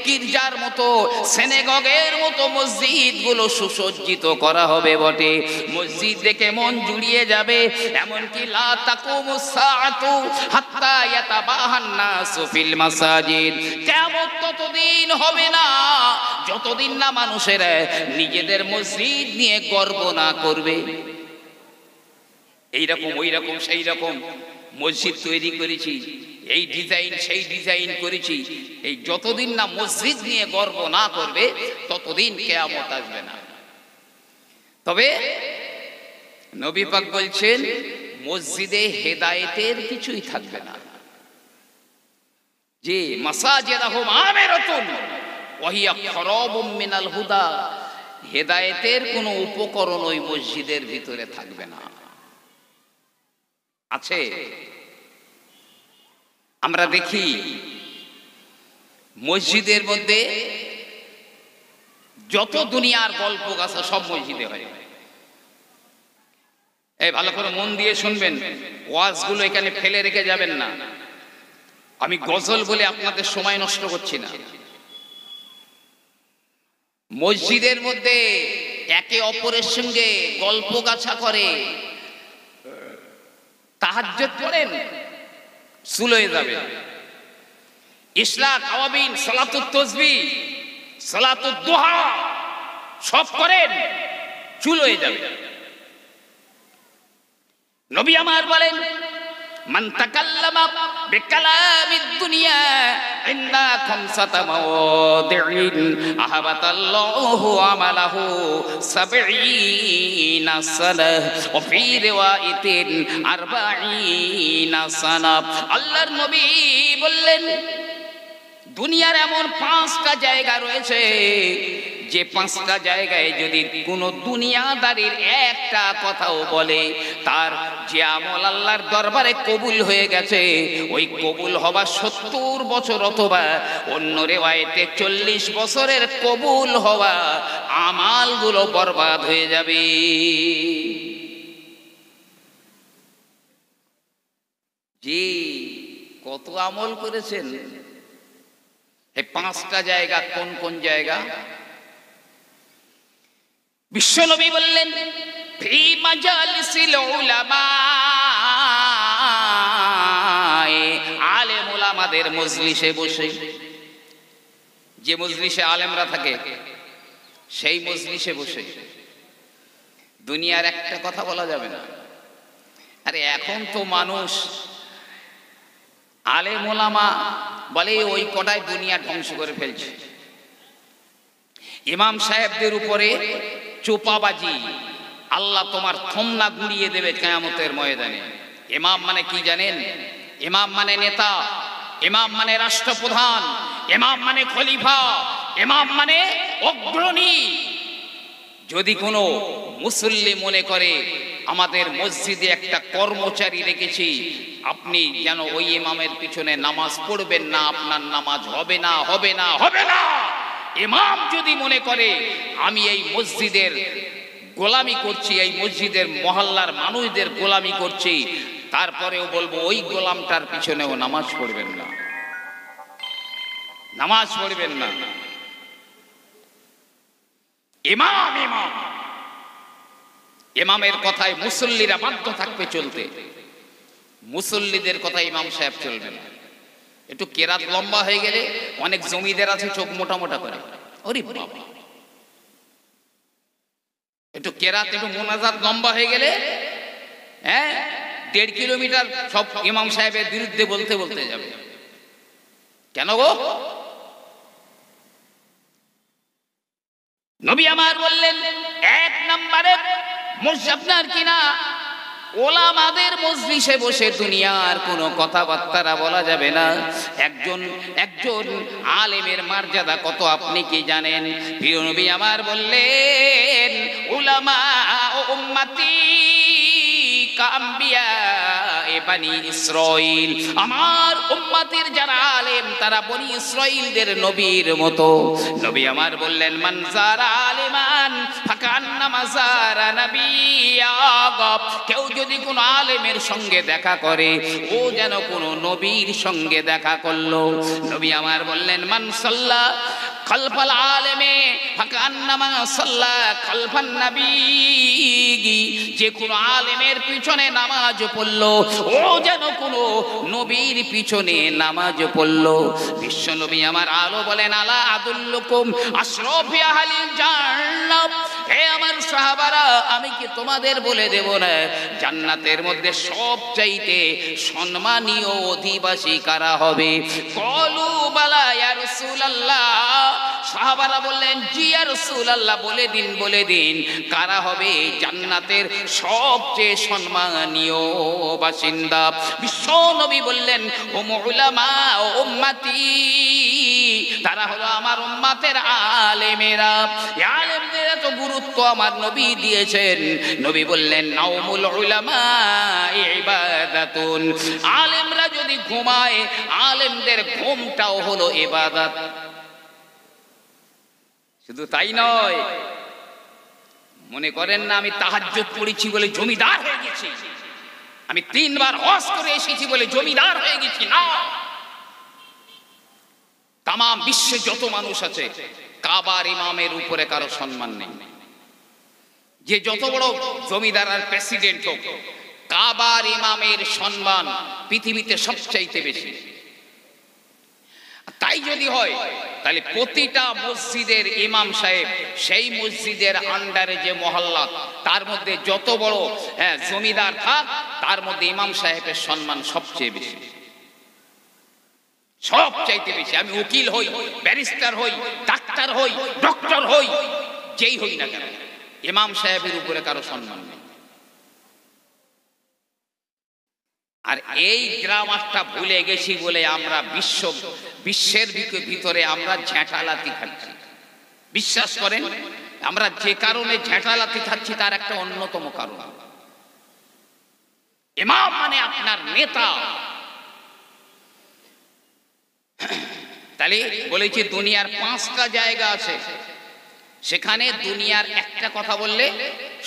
গির্জার মতো, সিনাগগের মতো মসজিদগুলো সুসজ্জিত করা হবে বটে। মসজিদ দেখে মন জুড়িয়ে যাবে। এমনকি লা তাকুমুস সাআতু হাত্তা ইয়াতাবাহান নাসু ফিল মাসাজিদ, কিয়ামত ততদিন হবে না যতদিন না মানুষেরা নিজেদের মসজিদ নিয়ে গর্ব না করবে। এইরকম ওই রকম সেই রকম মসজিদ তৈরি করেছি, এই ডিজাইন সেই ডিজাইন করেছি, এই যতদিন না মসজিদ নিয়ে গর্ব না করবে ততদিন কিয়ামত আসবে না। তবে নবী পাক বলছেন, মসজিদে হেদায়েতের কিছুই থাকবে না। যে মাসাজিদুহুম আমিরাতুন ওয়া হিয়া খরাবুম মিনাল হুদা, হেদায়েতের কোনো উপকরণ ওই মসজিদের ভিতরে থাকবে না। আছে, আমরা দেখি মসজিদের মধ্যে যত দুনিয়ার গল্প গাছা সব মসজিদে হয়। এই ভালো করে মন দিয়ে শুনবেন, ওয়াজগুলো এখানে ফেলে রেখে যাবেন না। আমি গজল বলে আপনাদের সময় নষ্ট করছি না। মসজিদের মধ্যে একে অপরের সঙ্গে গল্প গাছা করে, তাহাজ্জুদ পড়েন, চুল হয়ে যাবে। ইশরাক, আওয়াবিন, সালাতুত তাসবিহ, সালাতুদ দুহা সব করেন, চুল হয়ে যাবে। নবী আমার বলেন, মান তাকাল্লামা বিকালামিদ দুনিয়া ইন্না খামসাতা মাওয়াদিন আহাবাতাল্লাহু আমালাহু 70 সানাহ ওয়া ফি রিওয়ায়াতিন 40 সানাহ। আল্লাহর নবী বললেন, দুনিয়ার এমন 5টা জায়গা রয়েছে, যে 5টা জায়গায় যদি কোনো দুনিয়াদারির একটা কথাও বলে, তার যে আমল আল্লাহর দরবারে কবুল হয়ে গেছে, ওই কবুল হওয়া 70 বছর অথবা অন্য রিওয়ায়াতে 40 বছরের কবুল হওয়া আমালগুলো বরবাদ হয়ে যাবে। জি, কত আমল করেছেন। এই 5টা জায়গা কোন কোন জায়গা? বিশ্বনবী বললেন, ফি মাজালিসিল উলামা, আলেম উলামাদের মজলিসে বসে, যে মজলিসে আলেমরা থাকে সেই মজলিসে বসে দুনিয়ার একটা কথা বলা যাবে না। আরে এখন তো মানুষ আলেম উলামা বলে ওই কটায় দুনিয়া ধ্বংস করে ফেলছে। ইমাম সাহেবদের উপরে চোপাবাজি, আল্লাহ তোমার থমনা গুড়িয়ে দেবে কিয়ামতের ময়দানে। ইমাম মানে কি জানেন? ইমাম মানে নেতা, ইমাম মানে রাষ্ট্রপ্রধান, ইমাম মানে খলিফা, ইমাম মানে অগ্রণী যদি কোনো মুসল্লি মনে করে আমাদের মসজিদে একটা কর্মচারী রেখেছি, আপনি যেন ওই ইমামের পিছনে নামাজ পড়বেন না, আপনার নামাজ হবে না, হবে না, হবে না। ইমাম যদি মনে করে আমি এই মসজিদের গোলামি করছি, এই মসজিদের মহল্লার মানুষদের গোলামি করছি, তারপরেও বলবো ওই গোলামটার পিছনেও নামাজ পড়বেন না, নামাজ পড়বেন না। ইমাম ইমাম, ইমামের কথায় মুসল্লিরা বাধ্য থাকবে চলতে, মুসল্লিদের কথা ইমাম সাহেব চলবে না। একটু কেরাত লম্বা হয়ে গেলে অনেক জমিদার আছে চোখ মোটা মোটা করে, ওরে বাবা। একটু কেরাত একটু মোনাজাত লম্বা হয়ে গেলে 1.5 কিলোমিটার সব ইমাম সাহেবের বিরুদ্ধে বলতে বলতে যাবে। কেন গো? নবী আমার বললেন 1 নম্বরে আপনার কিনা ওলামাদের মজলিসে বসে দুনিয়ার কোনো কথাবার্তা বলা যাবে না। একজন আলেমের মর্যাদা কত আপনি কি জানেন? প্রিয় নবী আমার বললেন উলামা ও উম্মতি কাম্বিয়া এ বনি ইসরাইল, আমার উম্মতের যারা আলেম তারা বনি ইসরাইলদের নবীর মতো। নবী আমার বললেন মান যারা আলিমান ফাকান্নামা যারা নাবিয়্যা, কেউ যদি কোনো আলেমের সঙ্গে দেখা করে ও যেন কোনো নবীর সঙ্গে দেখা করলো। নবী আমার বললেন মান সাল্লা খালফাল আলেমে ফাকান্নামা সাল্লা খালফান নবী, যে কোনো আলেমের পিছনে নামাজ পড়লো ও যেন কোনো নবীর পিছনে নামাজ পড়লো। বিশ্ব নবী আমার আলো বলেন আলা আদুল্লুকুম আশরাফি আহলিল জান্নাত, হে আমার সাহাবারা আমি কি তোমাদের বলে দেব না জান্নাতের মধ্যে সবচাইতে সম্মানীয় অধিবাসী কারা হবে? ক্বালু বালা ইয়া রাসূলুল্লাহ, সাহাবারা বললেন জি ইয়া রাসূলুল্লাহ, বলে দিন বলে দিন কারা হবে জান্নাতের সবচেয়ে সম্মানীয় বাসিন্দা? বিশ্ব নবী বললেন হুম উলামা ও উম্মতি, তারা হলো আমার উম্মতের আলেমেরা। আলেমদের এত গুরুত্ব আমার নবী দিয়েছেন। নবী বললেন নাউমুল উলামা ইবাদাতুন, আলেমরা যদি ঘুমায় আলেমদের ঘুমটাও হলো ইবাদত। শুধু তাই নয়, মনে করেন না আমি তাহাজ্জুদ পড়েছি বলে জমিদার হয়ে গেছি, আমি 3 বার হজ করে এসেছি বলে জমিদার হয়ে গেছি না। তাম বিশ্বে যত মানুষ আছে কাবার ইমামের উপরে কারো সম্মান নেই। যে যত বড় জমিদার আর প্রেসিডেন্ট হোক, কাবার ইমামের সম্মান পৃথিবীতে সবচাইতে বেশি। তাই যদি হয় তাহলে প্রতিটা মসজিদের ইমাম সাহেব সেই মসজিদের আন্ডারে যে মহল্লা তার মধ্যে যত বড় জমিদার থাক তার মধ্যে ইমাম সাহেবের সম্মান সবচেয়ে বেশি, সবচাইতে বেশি। আমি উকিল হই, ব্যারিস্টার হই, ডাক্তার হই, ডক্টর হই, যেই হই না কেন ইমাম সাহেবের উপরে কারো সম্মান নেই। আর এই গ্রামারটা ভুলে গেছি বলে আমরা বিশ্বের ভিতরে আমরা ঝেঁটালাতি খাচ্ছি। বিশ্বাস করেন আমরা যে কারণে ঝেঁটালাতি খাচ্ছি তার একটা অন্যতম কারণ, ইমাম মানে আপনার নেতা। তাহলে বলেছি দুনিয়ার 5টা জায়গা আছে, সেখানে দুনিয়ার একটা কথা বললে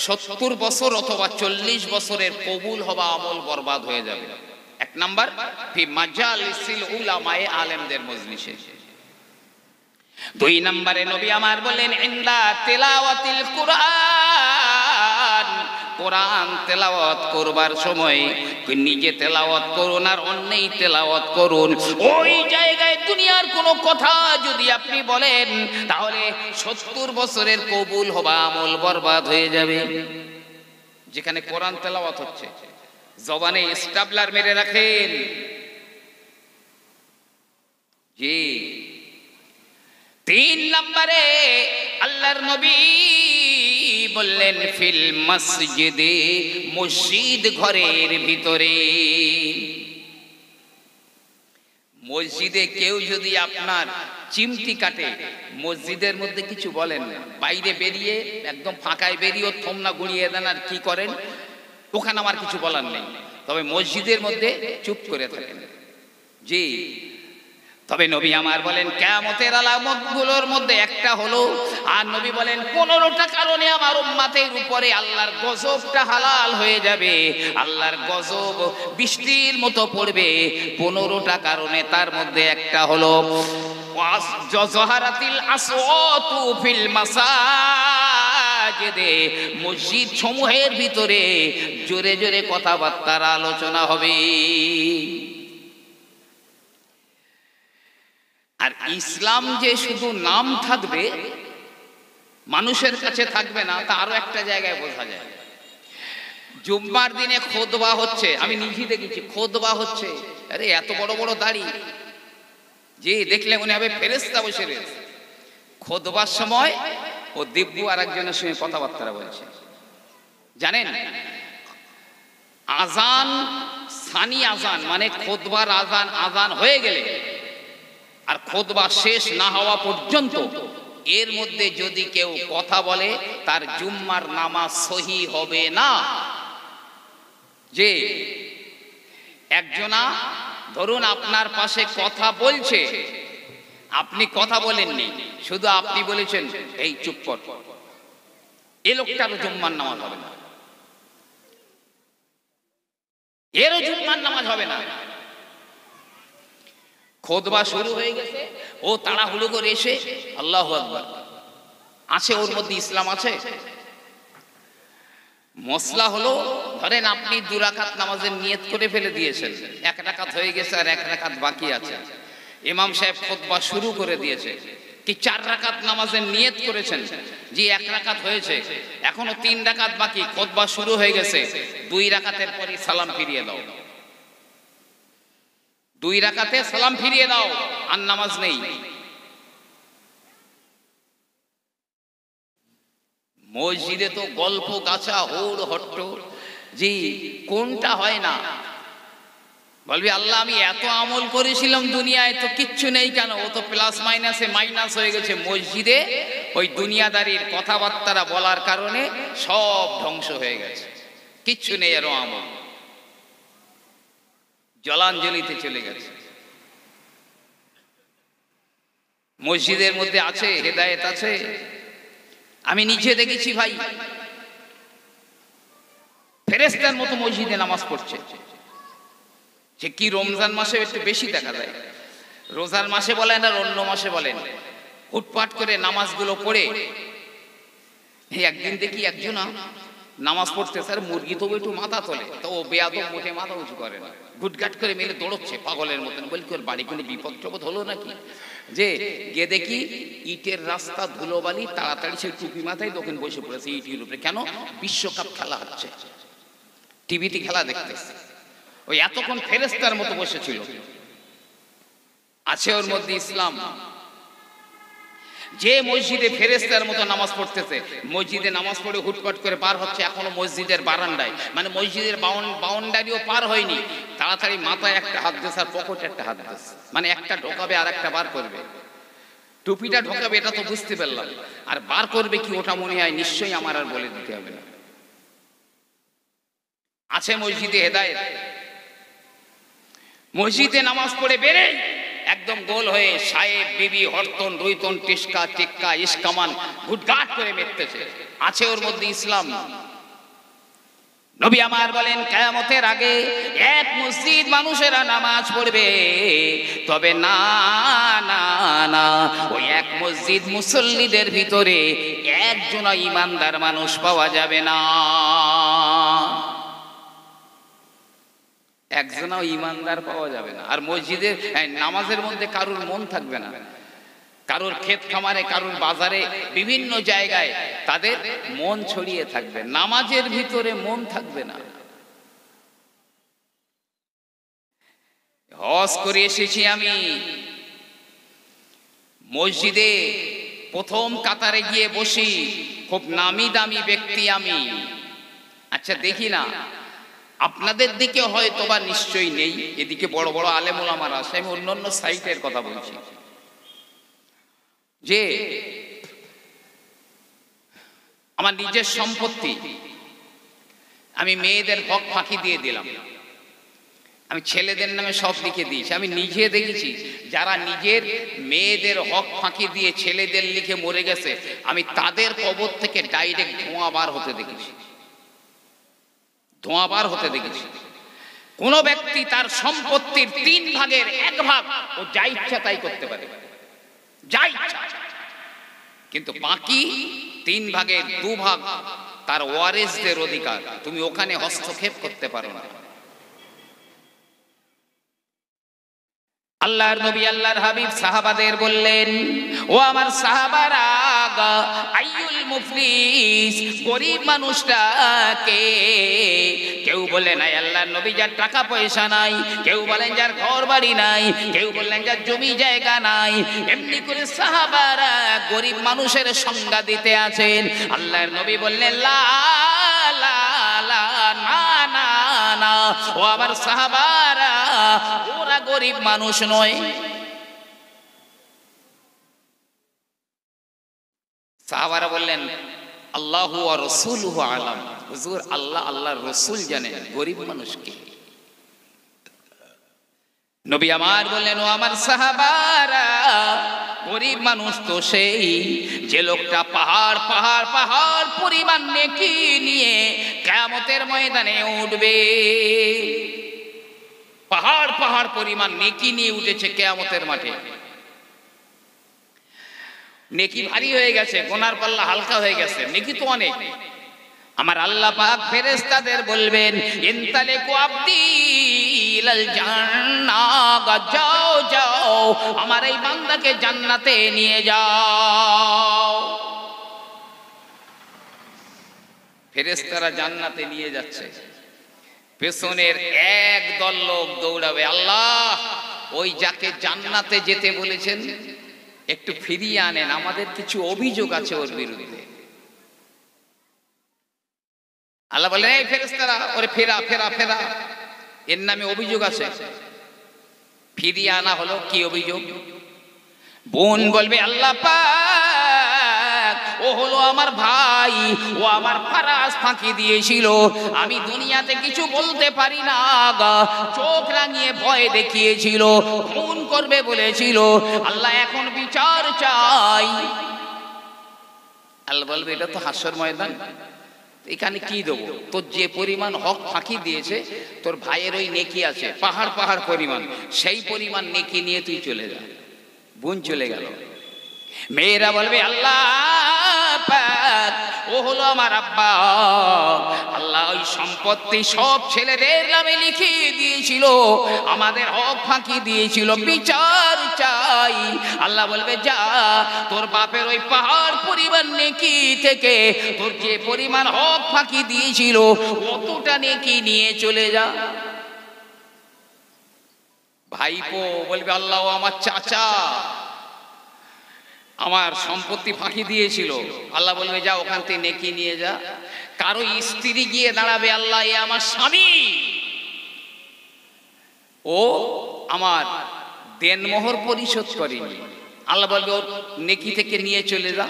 70 বছর অথবা 40 বছরের কবুল হওয়া আমল বরবাদ হয়ে যাবে। 1 নাম্বার ফি মাজালিসিল উলামায়ে, আলেমদের মজলিসে। 2 নম্বরে নবী আমার বললেন ইনদা তিলাওয়াতিল কুরআন, কোরআন তেলাওয়াত করবার সময় নিজে তেলাওয়াত করুন আর অন্যই তেলাওয়াত করুন। ওই জায়গায় দুনিয়ার কোনো কথা যদি আপনি বলেন তাহলে 70 বছরের কবুল হওয়া আমল বরবাদ হয়ে যাবে। যেখানে কোরআন তেলাওয়াত হচ্ছে জবানে স্টাবলার মেরে রাখেন। জি। 3 নম্বরে আল্লাহর নবী বললেন ফিল মসজিদে, মসজিদ ঘরের ভিতরে। মসজিদে কেউ যদি আপনার চিমটি কাটে, মসজিদের মধ্যে কিছু বলেন না, বাইরে বেরিয়ে একদম ফাঁকায় বেরিয়ে থমনা গুঁড়িয়ে দেন আর কি করেন, ওখানে আমার কিছু বলার নেই। তবে মসজিদের মধ্যে চুপ করে থাকেন। জি, তবে নবী আমার বলেন কিয়ামতের আলামতগুলোর মধ্যে একটা হলো, আর নবী বলেন 15টা কারণে আমার উম্মতের উপরে আল্লাহর গজবটা হালাল হয়ে যাবে, আল্লাহর গজব বৃষ্টির মতো পড়বে। 15টা কারণে, তার মধ্যে একটা হলো জহরাতিল আসওয়াতু ফিল মাসাজিদে, মসজিদ সমূহের ভিতরে জোরে জোরে কথাবার্তার আলোচনা হবে। আর ইসলাম যে শুধু নাম থাকবে, মানুষের কাছে থাকবে না, তা আরো একটা জায়গায় বোঝা যায়। জুম্মার দিনে খুতবা হচ্ছে, আমি নিজে দেখেছি খুতবা হচ্ছে, আরে এত বড় বড় দাড়ি, যে দেখলে মনে হবে ফেরেশতা বসে রয়েছে। খুতবার সময় ও দিব্যু আর একজনের সঙ্গে কথাবার্তা বলছে। জানেন, আজান, সানি আজান মানে খুতবার আজান, আজান হয়ে গেলে আর খুতবা শেষ না হওয়া পর্যন্ত এর মধ্যে যদি কেউ কথা বলে, তার জুম্মার নামাজ সহি হবে না। যে একজনা ধরুন আপনার পাশে কথা বলছে, আপনি কথা বলেননি, শুধু আপনি বলেছেন এই চুপ কর, এ লোকটারও জুম্মার নামাজ হবে না, এরও জুম্মার নামাজ হবে না। খুতবা শুরু হয়ে গেছে, ও তাড়াহুড়ো করে এসে আল্লাহু আকবার, আছে ওর মধ্যে ইসলাম আছে। মশলা হলো, ধরেন আপনি 2 রাকাত নামাজের নিয়ত করে ফেলে দিয়েছেন, 1 রাকাত হয়ে গেছে আর 1 রাকাত বাকি আছে। ইমাম সাহেব খুতবা শুরু করে দিয়েছে, কি 4 রাকাত নামাজের নিয়ত করেছেন, জি 1 রাকাত হয়েছে, এখনো 3 রাকাত বাকি, খুতবা শুরু হয়ে গেছে, 2 রাকাতের পরে সালাম ফিরিয়ে দাও, 2 রাকাতে সালাম ফিরিয়ে দাও, আর নামাজ নেই। মসজিদে তো গল্প গাছা, হোড় হট্ট, জি কোনটা হয় না। বলবি আল্লাহ আমি এত আমল করেছিলাম দুনিয়ায়, তো কিচ্ছু নেই কেন, ও তো প্লাস মাইনাসে মাইনাস হয়ে গেছে। মসজিদে ওই দুনিয়াদারির কথাবার্তা বলার কারণে সব ধ্বংস হয়ে গেছে, কিচ্ছু নেই আরো আমল, জলাঞ্জলিতে চলে গেছে। মসজিদের মধ্যে আছে হেদায়েত আছে, আমি নিজে দেখেছি ভাই, ফেরেশতার মতো মসজিদে নামাজ পড়ছে। যে কি রমজান মাসে একটু বেশি দেখা যায়, রোজার মাসে বলেন আর অন্য মাসে বলেন, হুটপাট করে নামাজগুলো পড়ে। একদিন দেখি একজনা নামাজ পড়তে, স্যার মুরগি তবু একটু মাথা তোলে, তো ও বেয়াদব মোটে মাথা উঁচু করে না, গুটগাট করে মেলে দৌড়চ্ছে পাগলের মতন। বলি ওর বাড়ি কোনো বিপদ টপদ হলো নাকি? যে গিয়ে দেখি ইটের রাস্তা, ধুলোবালি, তাড়াতাড়ি সেই টুপি মাথায় দোকান বসে পড়েছে ইটের উপরে। কেন? বিশ্বকাপ খেলা হচ্ছে, টিভিতে খেলা দেখতেছে। ওই এতক্ষণ ফেরেশতার মতো বসেছিল। আছে ওর মধ্যে ইসলাম। যে মসজিদে ফেরেশতার মতো নামাজ পড়তেছে, মসজিদে নামাজ পড়ে হুটপাট করে পার হচ্ছে এখনো মসজিদের বারান্দায়, মানে মসজিদের বাউন্ডারিও পার হয়নি, তাড়াতাড়ি মাথায় একটা হাত দিয়েছে আর পকেটে একটা হাত দিয়েছে, মানে একটা ঢোকাবে আর একটা বার করবে। টুপিটা ঢোকাবে এটা তো বুঝতে পারলাম, আর বার করবে কি ওটা মনে হয় নিশ্চয়ই আমার আর বলে দিতে হবে না। আছে মসজিদে হেদায়েত। মসজিদে নামাজ পড়ে বেরে একদম গোল হয়ে সাহেব বিবি হরতন রইতন টিস্কা টিক্কা ইস্কামান গুটগাট করে মেতেছে। আছে ওর মধ্যে ইসলাম। নবী আমার বলেন কিয়ামতের আগে এক মসজিদ মানুষেরা নামাজ পড়বে, তবে না না না, ওই এক মসজিদ মুসল্লিদের ভিতরে একজন ঈমানদার মানুষ পাওয়া যাবে না। একজনও ঈমানদার পাওয়া যাবে না। আর মসজিদের নামাজের মধ্যে কারুর মন থাকবে না, কারুর ক্ষেত খামারে, কারুর বাজারে, বিভিন্ন জায়গায় তাদের মন ছড়িয়ে থাকবে, নামাজের ভিতরে মন থাকবে না। হজ করে এসেছি আমি, মসজিদে প্রথম কাতারে গিয়ে বসি, খুব নামি দামি ব্যক্তি আমি। আচ্ছা দেখি না আপনাদের দিকে হয়তো বা নিশ্চয়ই নেই, এদিকে বড় বড় আলেম ওলামারা আছে, আমি অন্যান্য সাইটের কথা বলছি। যে আমার নিজের সম্পত্তি আমি মেয়েদের হক ফাঁকি দিয়ে দিলাম, আমি ছেলেদের নামে সব লিখে দিয়েছি। আমি নিজে দেখেছি যারা নিজের মেয়েদের হক ফাঁকি দিয়ে ছেলেদের লিখে মরে গেছে, আমি তাদের কবর থেকে ডাইরেক্ট ধোঁয়া বার হতে দেখেছি, ধোঁয়া বার হতে দেখেছি। কোন ব্যক্তি তার সম্পত্তির 3 ভাগের 1 ভাগ ও যা ইচ্ছা তাই করতে পারে, যা ইচ্ছা, কিন্তু বাকি 3 ভাগের 2 ভাগ তার ওয়ারিসদের অধিকার, তুমি ওখানে হস্তক্ষেপ করতে পারো না। আল্লাহর নবী আল্লাহর হাবিব সাহাবাদের বললেন, ও আমার সাহাবারা, আইয়ুল মুফলিস, গরিব মানুষটাকে। কেউ বলে নাই আল্লাহর নবী যার টাকা পয়সা নাই, কেউ বলেন যার ঘর বাড়ি নাই, কেউ বললেন যার জমি জায়গা নাই। এমনি করে সাহাবারা গরিব মানুষের সংজ্ঞা দিতে আছেন। আল্লাহর নবী বললেন, লা লা লা, না না না, ও আমার সাহাবারা, ওরা গরিব মানুষ নয়। সাহাবারা বললেন, আল্লাহু ওয়া রাসূলুহু আলাম, হুজুর আল্লাহ আল্লাহর রাসূল জানেন গরিব মানুষ কে। নবী আমার বললেন, ও আমার সাহাবারা, গরিব মানুষ তো সেই যে লোকটা পাহাড় পাহাড় পাহাড় পরিমাণ নেকি নিয়ে কিয়ামতের ময়দানে উঠবে। পাহাড় পাহাড় পরিমাণ নেকি নিয়ে উঠেছে কিয়ামতের মাঠে। নেকি ভারী হয়ে গেছে, গোনার পাল্লা হালকা হয়ে গেছে, নেকি তো অনেক। আমার আল্লাহ পাক ফেরেশতাদের বলবেন, ইনতালিকু আবদি ইলাল জান্নাহ, যাও যাও আমার এই বান্দাকে জান্নাতে নিয়ে যাও। ফেরেশতারা জান্নাতে নিয়ে যাচ্ছে, পেছনের একদল লোক দৌড়াবে, আল্লাহ ওই যাকে জান্নাতে যেতে বলেছেন একটু ফিরিয়ে আনেন, আমাদের কিছু অভিযোগ আছে ওর বিরুদ্ধে। আল্লাহ বলেন, এই ফেরেশতারা ওরে ফেরা ফেরা ফেরা, এর নামে অভিযোগ আছে। ফিরিয়ে আনা হলো, কি অভিযোগ? বোন বলবে, আল্লাহ পাক ও হলো আমার ভাই, ও আমার ফারাজ ফাঁকি দিয়েছিল, আমি দুনিয়াতে কিছু বলতে পারি না, চোখ রাঙিয়ে ভয় দেখিয়েছিল, খুন করবে বলেছিল, আল্লাহ এখন বিচার চাই। আল্লাহ বলবে, এটা তো হাসর ময়দান, এখানে কি দেবো? তোর যে পরিমাণ হক ফাঁকি দিয়েছে, তোর ভাইয়ের ওই নেকি আছে পাহাড় পাহাড় পরিমাণ, সেই পরিমাণ নেকি নিয়ে তুই চলে যা। বোন চলে গেল। মেয়েরা বলবে, আল্লাহ পাক ও হলো আমার আব্বা, আল্লাহ ওই সম্পত্তি সব ছেলেদের নামে লিখিয়ে দিয়েছিল, আমাদের হক ফাঁকি দিয়েছিল, বিচার চাই। আল্লাহ বলবে, যা তোর বাপের ওই পাহাড় পরিমাণ নেকি থেকে তোর যে পরিমাণ হক ফাঁকি দিয়েছিল অতটা নেকি নিয়ে চলে যা। ভাইপো বলবে, আল্লাহ আমার চাচা আমার সম্পত্তি ফাঁকি দিয়েছিল, আল্লাহ বলবে, যা ওখান থেকে নেকি নিয়ে যা। কারো স্ত্রী গিয়ে দাঁড়াবে, আল্লাহ এ আমার স্বামী, ও আমার দেনমোহর পরিশোধ করেনি, আল্লাহ বলবে ওর নেকি থেকে নিয়ে চলে যা।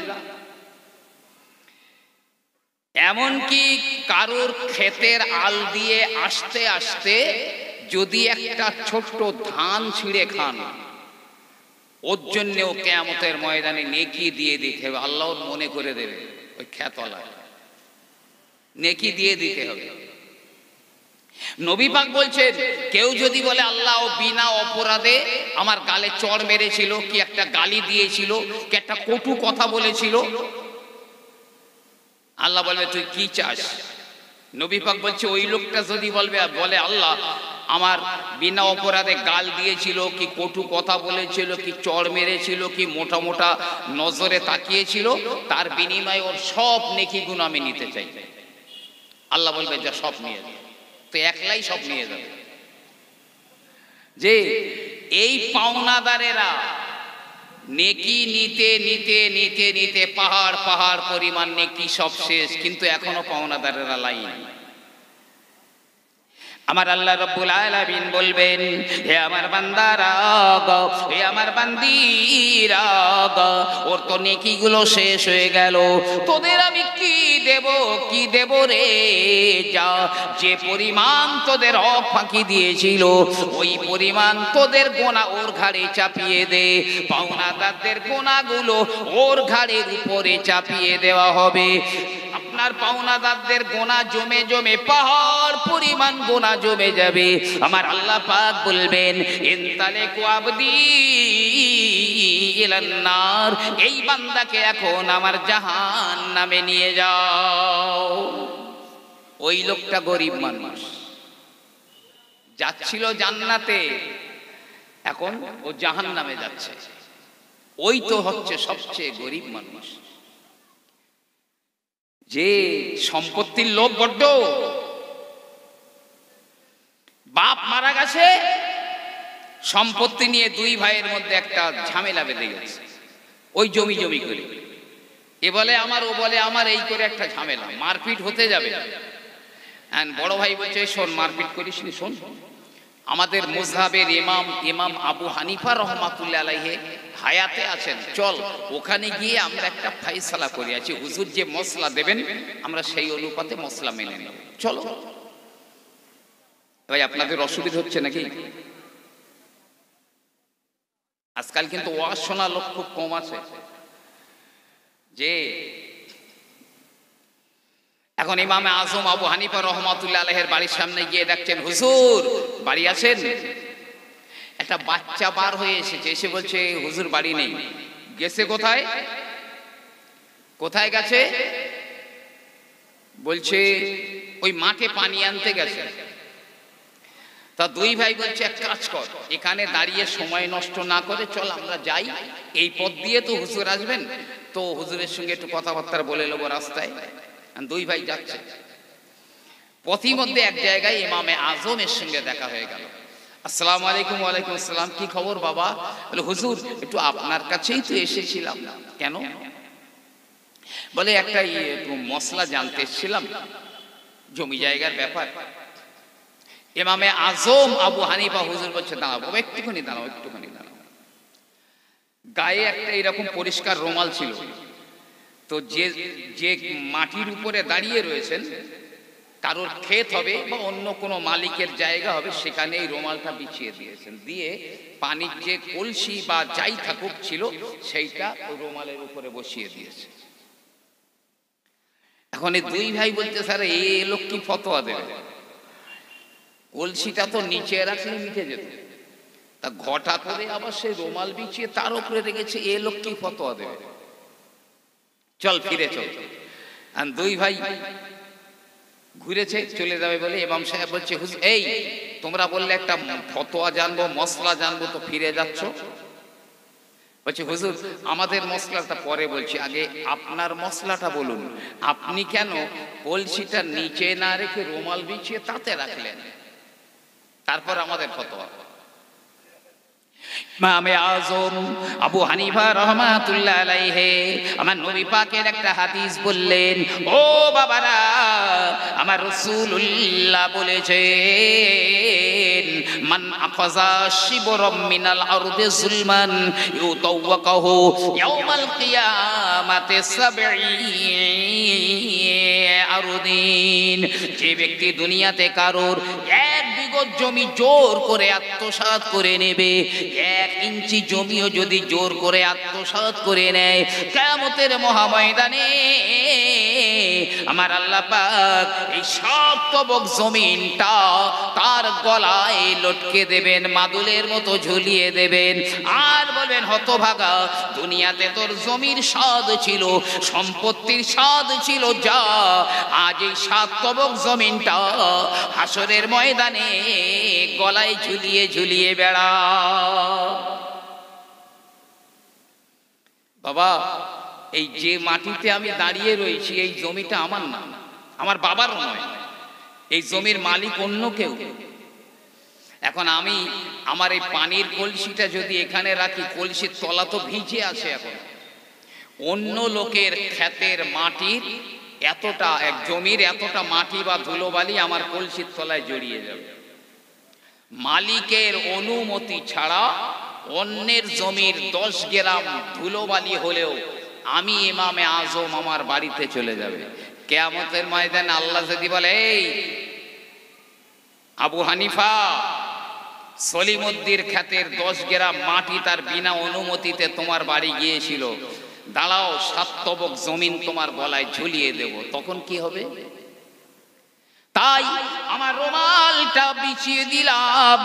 এমনকি কারোর ক্ষেতের আল দিয়ে আসতে আসতে যদি একটা ছোট্ট ধান ছিঁড়ে খান, ওর জন্যেও কিয়ামতের ময়দানে নেকি দিয়ে দিতে হবে। আল্লাহ মনে করে দেবে ওই খেতওয়ালা, নেকি দিয়ে দিতে হবে। নবী পাক বলছেন, কেউ যদি বলে আল্লাহ ও বিনা অপরাধে আমার গালে চড় মেরেছিল, কি একটা গালি দিয়েছিল, কি একটা কটু কথা বলেছিল, আল্লাহ বলবে তুই কি চাস? নবী পাক বলছে, ওই লোকটা যদি বলে আল্লাহ আমার বিনা অপরাধে গাল দিয়েছিল, কি কটু কথা বলেছিল, কি চড় মেরেছিল, কি মোটা মোটা নজরে তাকিয়েছিল, তার বিনিময়ে ওর সব নেকিগুলো আমি নিতে চাই। আল্লাহ বলবে, যা সব নিয়ে যাবে। তো একলাই সব নিয়ে যাবে। যে এই পাওনাদারেরা নেকি নিতে নিতে নিতে নিতে পাহাড় পাহাড় পরিমাণ নেকি সব শেষ, কিন্তু এখনো পাওনাদারেরা লাইন। আমার আল্লাহ রাব্বুল আলামিন বলবেন, হে আমার বান্দারা, হে আমার বান্দিরা, ওর তো নেকিগুলো শেষ হয়ে গেল, তোদের আমি কি দেব রে? যা, যে পরিমাণ তোদের হক ফাঁকি দিয়েছিল ওই পরিমাণ তোদের গোনা ওর ঘাড়ে চাপিয়ে দে। পাওনাদারদের গোনাগুলো ওর ঘাড়ের উপরে চাপিয়ে দেওয়া হবে। আপনার পাওনাদারদের গোনা জমে জমে পাহাড় পরিমাণ গোনা জমে যাবে। আমার আল্লাহ পাক বলবেন, ইনতালিকু আবদি ইলান নার, এই বান্দাকে এখন আমার জাহান্নামে নিয়ে যাও। ওই লোকটা গরিব মানুষ, যাচ্ছিল জান্নাতে, এখন ও জাহান্নামে যাচ্ছে। ওই তো হচ্ছে সবচেয়ে গরিব মানুষ, যে সম্পত্তির লোভ বড্ড। বাপ মারা গেছে, সম্পত্তি নিয়ে দুই ভাইয়ের মধ্যে একটা ঝামেলা বেঁধে গেছে, ওই জমি জমি করে। এ বলে আমার, ও বলে আমার, এই করে একটা ঝামেলা, মারপিট হতে যাবে। বড় ভাই বলছে, শোন, মারপিট করিস নি, শোন, আমাদের মুযহাবের ইমাম আবু হানিফা রহমাতুল্লাহ আলাইহি হায়াতে আছেন, চল ওখানে গিয়ে আমরা একটা ফায়সালা করে আছি, হুজুর যে মসলা দেবেন আমরা সেই অনুপাতে মসলা মেনে নেব, চলো। ভাই আপনাদের অসুবিধা হচ্ছে নাকি? আজকাল কিন্তু ওয়াজ শোনা লোক খুব কম আছে। যে এখন ইমামে আজম আবু হানিফা রহমাতুল্লাহ আলাইহির বাড়ির সামনে গিয়ে দেখছেন, হুজুর বাড়ি আছেন? একটা বাচ্চা বার হয়ে এসেছে, এসে বলছে, হুজুর বাড়ি নেই। গেছে কোথায়? কোথায় গেছে? বলছে ওই মাঠে পানি আনতে গেছে। তা দুই ভাই বলছে, এক কাজ কর, এখানে দাঁড়িয়ে সময় নষ্ট না করে চল আমরা যাই, এই পথ দিয়ে তো হুজুর আসবেন, তো হুজুরের সঙ্গে একটু কথাবার্তা বলে নেবো রাস্তায়। দুই ভাই যাচ্ছে, পথিমধ্যে এক জায়গায় ইমামে আজমের সঙ্গে দেখা হয়ে গেল। আসসালামু আলাইকুম। ওয়ালাইকুম আসসালাম। কি খবর বাবা? বলে, হুজুর একটু আপনার কাছেই তো এসেছিলাম। কেন? বলে, একটা একটু মসলা জানতে এসেছিলাম, জমি জায়গার ব্যাপার। ইমামে আজম আবু হানিফা হুজুর বলছে, দাঁড়াবো, একটুখানি দাঁড়াও, একটুখানি দাঁড়াও। গায়ে একটা এরকম পরিষ্কার রুমাল ছিল, তো যে মাটির উপরে দাঁড়িয়ে রয়েছেন, কারোর ক্ষেত হবে বা অন্য কোনো মালিকের জায়গা হবে, সেখানে এই রুমালটা বিছিয়ে দিয়েছেন, দিয়ে পানির যে কলসি বা যাই থাকুক ছিল সেইটা রুমালের উপরে বসিয়ে দিয়েছে। এখন এই দুই ভাই বলতে, স্যার এই লোক কি ফতোয়া দেবে? কলসিটা তো নিচে রাখলে মিটে যেত, তা ঘটা করে আবার সেই রুমাল বিছিয়ে তার উপরে রেখেছে, এ লোক কি ফতোয়া দেবে? চল ফিরে চল। আর দুই ভাই ঘুরেছে, চলে যাবে বলে ইমাম সাহেব বলছে, হুজুর এই তোমরা বললে একটা ফতোয়া জানবো, মসলা জানবো, তো ফিরে যাচ্ছ? বলছে, হুজুর আমাদের মসলাটা পরে বলছি, আগে আপনার মসলাটা বলুন। আপনি কেন কলসিটা নিচে না রেখে রুমাল বিছিয়ে তাতে রাখলেন? তারপর আমাদের ফতোয়া। ইমামে আজম আবু হানিফা রহমাতুল্লাহ আলাইহি আমার নবী পাকের একটা হাদিস বললেন, ও বাবারা, আমার রাসূলুল্লাহ বলেছেন, মান আখাযা শিবরাম মিনাল আরদি যুলমান ইউতাওয়াকাহু ইয়াউমাল কিয়ামাতি 70 আরদিন। যে ব্যক্তি দুনিয়াতে কারোর এক বিঘত জমি জোর করে আত্মসাৎ করে নেবে, 1 ইঞ্চি জমিও যদি জোর করে আত্মসাৎ করে নেয়, কিয়ামতের মহাময়দানে আমার আল্লাহ পাক এই শতবক জমিনটা তার গলায় লটকে দেবেন, মাদুলের মতো ঝুলিয়ে দেবেন, আর বলবেন, হতভাগা, দুনিয়াতে তোর জমির স্বাদ ছিল, সম্পত্তির স্বাদ ছিল, যা আজ এই শতবক জমিনটা হাসরের ময়দানে গলায় ঝুলিয়ে ঝুলিয়ে বেড়া। বাবা, এই যে মাটিতে আমি দাঁড়িয়ে রয়েছি, এই জমিটা আমার না, আমার বাবার নয়, এই জমির মালিক অন্য কেউ। এখন আমি আমার এই পানির কলসিটা যদি এখানে রাখি, কলসির তলা তো ভিজে আছে, এখন অন্য লোকের ক্ষেতের মাটির এতটা, এক জমির এতটা মাটি বা ধুলোবালি আমার কলসির তলায় জড়িয়ে যাবে। মালিকের অনুমতি ছাড়া অন্যের জমির 10 গ্রাম ধুলোবালি হলেও আমি ইমামে আজম আমার বাড়িতে চলে যাবে। কিয়ামতের ময়দানে আল্লাহ যদি বলে, এই আবু হানিফা, সলিমুদ্দির ক্ষেতের 10 গ্রাম মাটি তার বিনা অনুমতিতে তোমার বাড়ি গিয়েছিল, দাঁড়াও 7 তবক জমিন তোমার গলায় ঝুলিয়ে দেব, তখন কি হবে? তাই আমার রুমালটা বিছিয়ে দিলাম,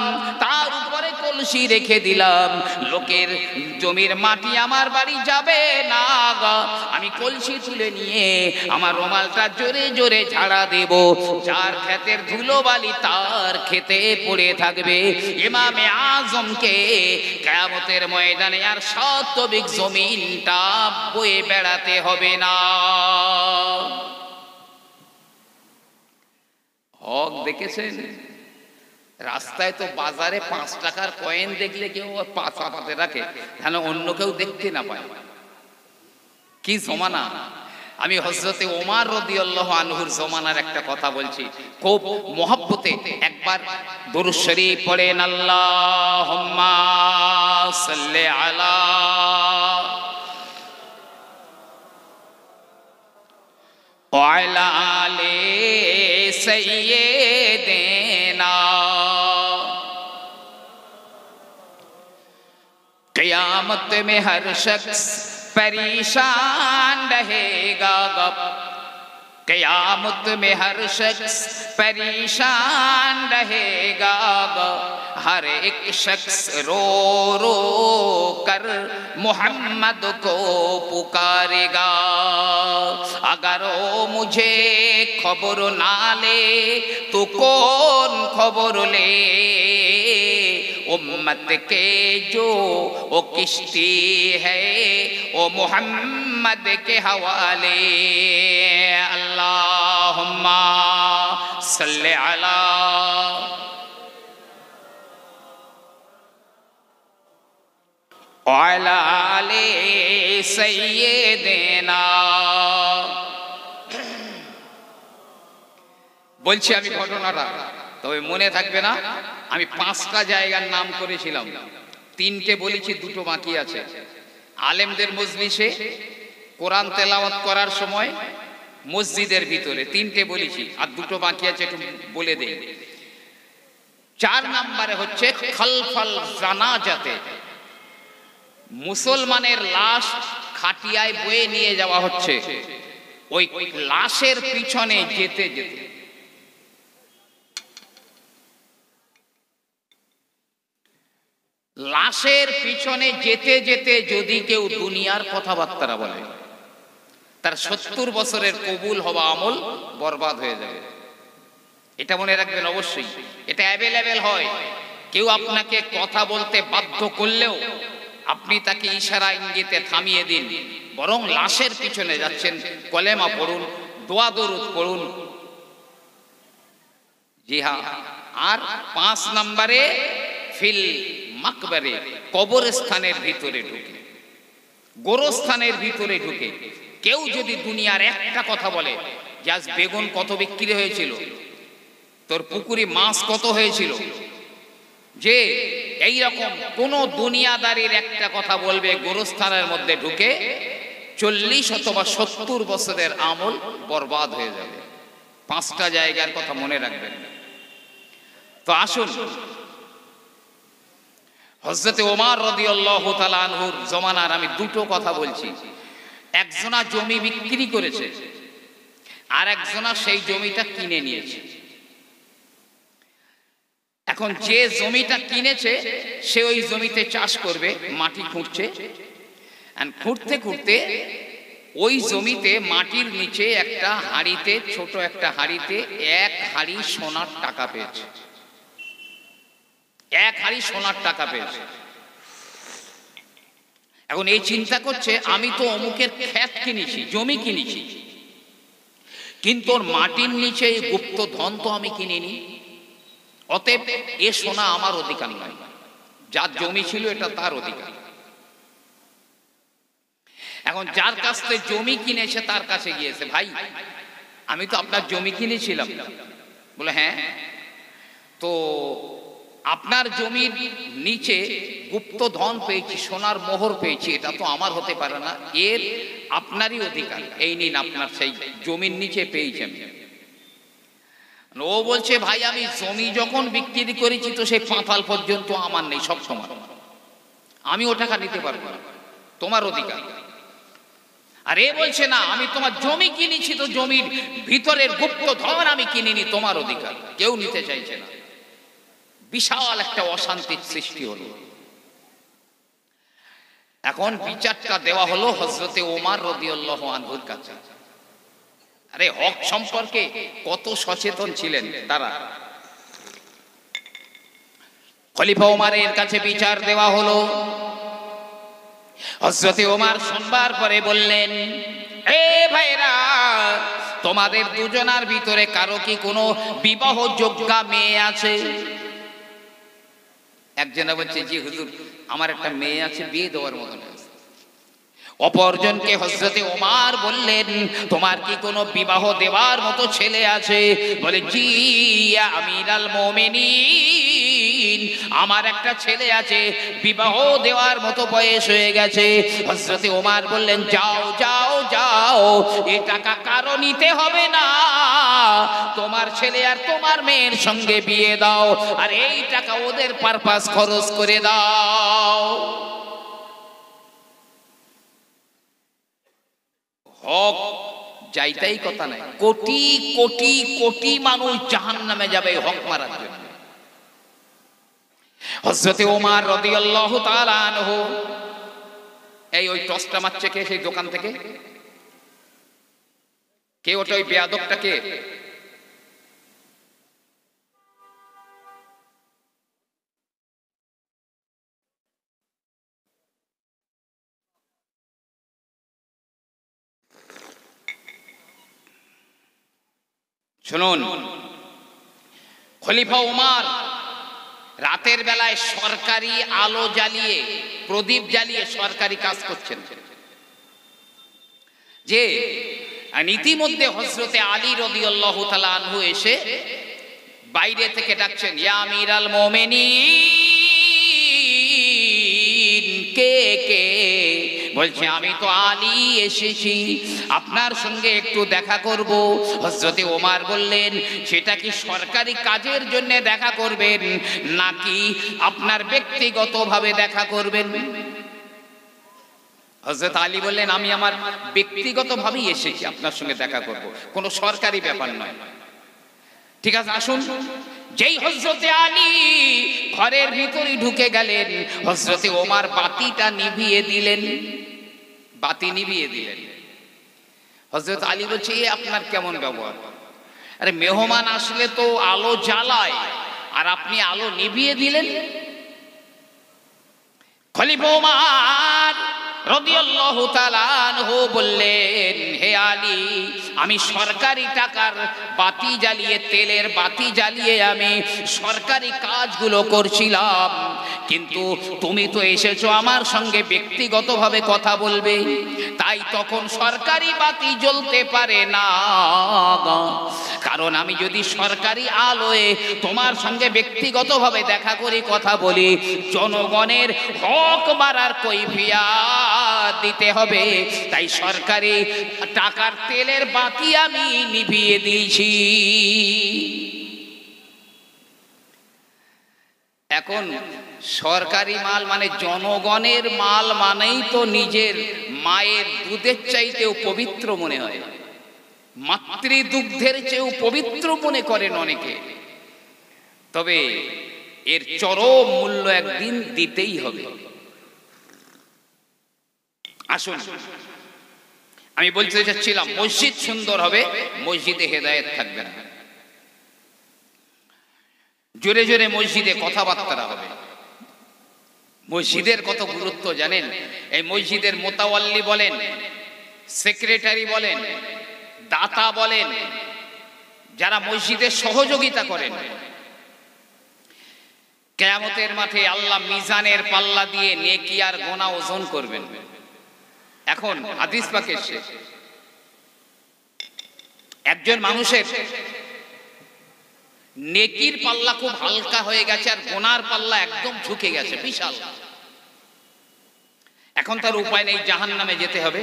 তার উপরে কলসি রেখে দিলাম, লোকের জমির মাটি আমার বাড়ি যাবে না। আমি কলসি তুলে নিয়ে আমার রুমালটা জোরে জোরে ঝাড়া দেব, যার ক্ষেতের ধুলোবালি তার খেতে পড়ে থাকবে। ইমামে আজমকে কিয়ামতের ময়দানে আর 7 তবিক জমিনটা বয়ে বেড়াতে হবে না। হক দেখেছেন? রাস্তায় তো বাজারে 5 টাকার কয়েন দেখলে কেউ পাছা পাতে রাখে, যেন অন্য কেউ দেখতে না পায়। কি জমানা! আমি হযরতে ওমর রাদিয়াল্লাহু আনহুর জমানার একটা কথা বলছি, খুব মহব্বতে একবার দুরূদ শরীফ পড়েন, আল্লাহুম্মা সাল্লি আলা ওয়া আলা আলি सैयदना। क़यामत में हर शख्स परेशान रहेगा, क़यामत में हर शख्स परेशान रहेगा, हर एक शख्स रो रो कर मोहम्मद को पुकारेगा। अगर वो मुझे खबर ना ले तो कौन खबर ले, उम्मत के जो वो किश्ती है वो मोहम्मद के हवाले। अल्लाहुम्मा सल्ले अला ওয়ালা আলি সাইয়্যিদিনা। বলছি আমি ঘটনাটা, তবে মনে থাকবে না। আমি 5টা জায়গার নাম করেছিলাম, 3টে বলেছি, 2টো বাকি আছে। আলেমদের মজলিসে কোরআন তেলাওয়াত করার সময় মসজিদের ভিতরে 3টে বলেছি, আর 2টো বাকি আছে, একটু বলে দেই। 4 নম্বরে হচ্ছে খালফাল জানাজাতে, মুসলমানের লাশ খাটিয়ায় বয়ে নিয়ে যাওয়া হচ্ছে, ওই লাশের পিছনে যেতে যেতে লাশের পিছনে যেতে যেতে যদি কেউ দুনিয়ার কথাবার্তা বলে, তার 70 বছরের কবুল হওয়া আমল বরবাদ হয়ে যাবে। এটা মনে রাখবেন অবশ্যই। এটা অ্যাভেলেবেল হয়। কেউ আপনাকে কথা বলতে বাধ্য করলেও আপনি তাকে ইশারা ইঙ্গিতে থামিয়ে দিন, বরং লাশের পিছনে যাচ্ছেন, কলেমা পড়ুন, দোয়া দরুদ পড়ুন। জি হ্যাঁ। আর 5 নম্বরে ফিল মাকবারে, কবরস্থানের ভিতরে ঢুকে, গোরস্থানের ভিতরে ঢুকে কেউ যদি দুনিয়ার একটা কথা বলে, যে আজ বেগুন কত বিক্রি হয়েছিল, তোর পুকুরে মাছ কত হয়েছিল, যে এই রকম কোন দুনিয়াদারির একটা কথা বলবে, গোরস্থানের মধ্যে ঢুকে 40 অথবা 70 বছরের আমল বরবাদ হয়ে যাবে। 5টা জায়গার কথা মনে রাখবেন। তো আসুন, হযরতে ওমর রাদিয়াল্লাহু তাআলা আনহুর জমানার আমি 2টো কথা বলছি। একজনা জমি বিক্রি করেছে, আর একজনা সেই জমিটা কিনে নিয়েছে। এখন যে জমিটা কিনেছে সে ওই জমিতে চাষ করবে, মাটি খুঁড়ছে, খুঁড়তে খুঁড়তে ওই জমিতে মাটির নিচে একটা হাঁড়িতে, ছোট একটা হাঁড়িতে 1 হাঁড়ি সোনার টাকা পেয়েছে। 1 হাঁড়ি সোনার টাকা পেয়েছে। এখন এই চিন্তা করছে, আমি তো অমুকের ক্ষেত কিনেছি, জমি কিনেছি, কিন্তু ওর মাটির নিচে এই গুপ্ত ধন তো আমি কিনিনি, অতএব এ সোনা আমার অধিকার নয়, যার জমি ছিল এটা তার অধিকার। এখন যার কাছ থেকে জমি কিনেছে তার কাছে গিয়েছে, ভাই আমি তো আপনার জমি কিনেছিলাম। বলে হ্যাঁ, তো আপনার জমির নিচে গুপ্ত ধন পেয়েছি, সোনার মোহর পেয়েছি, এটা তো আমার হতে পারে না, এর আপনারই অধিকার, এই নিন আপনার সেই জমির নিচে পেয়েছেন। ও বলছে ভাই আমি জমি যখন বিক্রি করেছি তো সেই পাতাল পর্যন্ত আমার নেই, সব সময় আমি ও টাকা নিতে পারবো না, তোমার অধিকার। আর এ বলছে না আমি তোমার জমি কিনেছি তো জমির ভিতরের গুপ্ত ধন আমি কিনিনি, তোমার অধিকার, কেউ নিতে চাইছে না। বিশাল একটা অশান্তির সৃষ্টি হলো। এখন বিচারটা দেওয়া হলো হযরতে ওমর রাদিয়াল্লাহু আনহুর কাছে। আরে হক সম্পর্কে কত সচেতন ছিলেন তারা। খলিফা ওমরের কাছে বিচার দেওয়া হলো। হযরতে ওমর শুনবার পরে বললেন, এ ভাইরা, তোমাদের দুজনার ভিতরে কারো কি কোনো বিবাহযোগ্য মেয়ে আছে? একজনে বলছে জি হুজুর, আমার একটা মেয়ে আছে, বিয়ে দেওয়ার মতন। অপরজনকে হযরতে ওমর বললেন, তোমার কি কোনো বিবাহ দেওয়ার মতো ছেলে আছে? বলে জি ইয়া আমিরাল মুমিনিন, আমার একটা ছেলে আছে, বিবাহ দেওয়ার মতো বয়স হয়ে গেছে। হযরতে ওমর বললেন, যাও যাও যাও, এই টাকা কারো নিতে হবে না, তোমার ছেলে আর তোমার মেয়ের সঙ্গে বিয়ে দাও, আর এই টাকা ওদের পারপাস খরচ করে দাও। হক যাইতাই কথা নাই, কোটি কোটি কোটি মানুষ জাহান্নামে যাবে হক মারার জন্য। হযরতে ওমর রাদিয়াল্লাহু তাআলা আনহু, এই ওই টসটা মারছে কে সেই দোকান থেকে? কে ওটা? ওই বেয়াদবটা কে? শুনুন, খলিফা ওমর রাতের বেলায় সরকারি আলো জ্বালিয়ে, প্রদীপ জ্বালিয়ে সরকারি কাজ করছেন। যে ইতিমধ্যে হযরতে আলী রাদিয়াল্লাহু তাআলা আনহু এসে বাইরে থেকে ডাকছেন, ইয়া আমিরাল মুমিনিন, কে কে? বলছে আমি তো আলী এসেছি, আপনার সঙ্গে একটু দেখা করব। হযরতে ওমর বললেন, সেটা কি সরকারি কাজের জন্য দেখা করবেন নাকি আপনার ব্যক্তিগতভাবে দেখা করবেন? হযরত আলী বললেন, আমি আমার ব্যক্তিগতভাবেই এসেছি, আপনার সঙ্গে দেখা করব, কোনো সরকারি ব্যাপার নয়। ঠিক আছে, আসুন। যেই হযরতে আলী ঘরের ভিতরে ঢুকে গেলেন, হযরতে ওমর বাতিটা নিভিয়ে দিলেন, বাতি নিভিয়ে দিলেন। হযরত আলী বলছে, এ আপনার কেমন ব্যবহার? আরে মেহমান আসলে তো আলো জ্বালায়, আর আপনি আলো নিভিয়ে দিলেন। খলিফা ওমর রাদিয়াল্লাহু তাআলা আনহু বললেন, হে আলী, আমি সরকারি টাকার বাতি জ্বালিয়ে, তেলের বাতি জ্বালিয়ে আমি সরকারি কাজগুলো করছিলাম, কিন্তু তুমি তো এসেছো আমার সঙ্গে ব্যক্তিগতভাবে কথা বলবে, তাই তখন সরকারি বাতি জ্বলতে পারে না, কারণ আমি যদি সরকারি আলোয় তোমার সঙ্গে ব্যক্তিগতভাবে দেখা করি, কথা বলি, জনগণের হক মারার কৈফিয়ত দিতে হবে, তাই সরকারি টাকার তেলের বাতি আমি নিভিয়ে দিয়েছি। এখন সরকারি মাল মানে জনগণের মাল মানেই তো নিজের মায়ের দুধের চাইতেও পবিত্র মনে হয়, মাতৃদুগ্ধের চেয়েও পবিত্র মনে করেন অনেকে। তবে এর চরম মূল্য একদিন দিতেই হবে। আসুন, আমি বলতে চাচ্ছিলাম, মসজিদ সুন্দর হবে, মসজিদে হেদায়েত থাকবে না। জোরে জোরে মসজিদে কথাবার্তা হবে। মসজিদের কত গুরুত্ব জানেন? এই মসজিদের মোতাওয়াল্লি বলেন, সেক্রেটারি বলেন, দাতা বলেন, যারা মসজিদের সহযোগিতা করেন, কিয়ামতের মাঠে আল্লাহ মিজানের পাল্লা দিয়ে নেকি আর গুনাহ ওজন করবেন। এখন হাদিস পাকে এসেছে, একজন মানুষের নেকির পাল্লা খুব হালকা হয়ে গেছে আর গুনার পাল্লা একদম ঝুঁকে গেছে বিশাল। এখন তার উপায় নেই, জাহান্নামে যেতে হবে।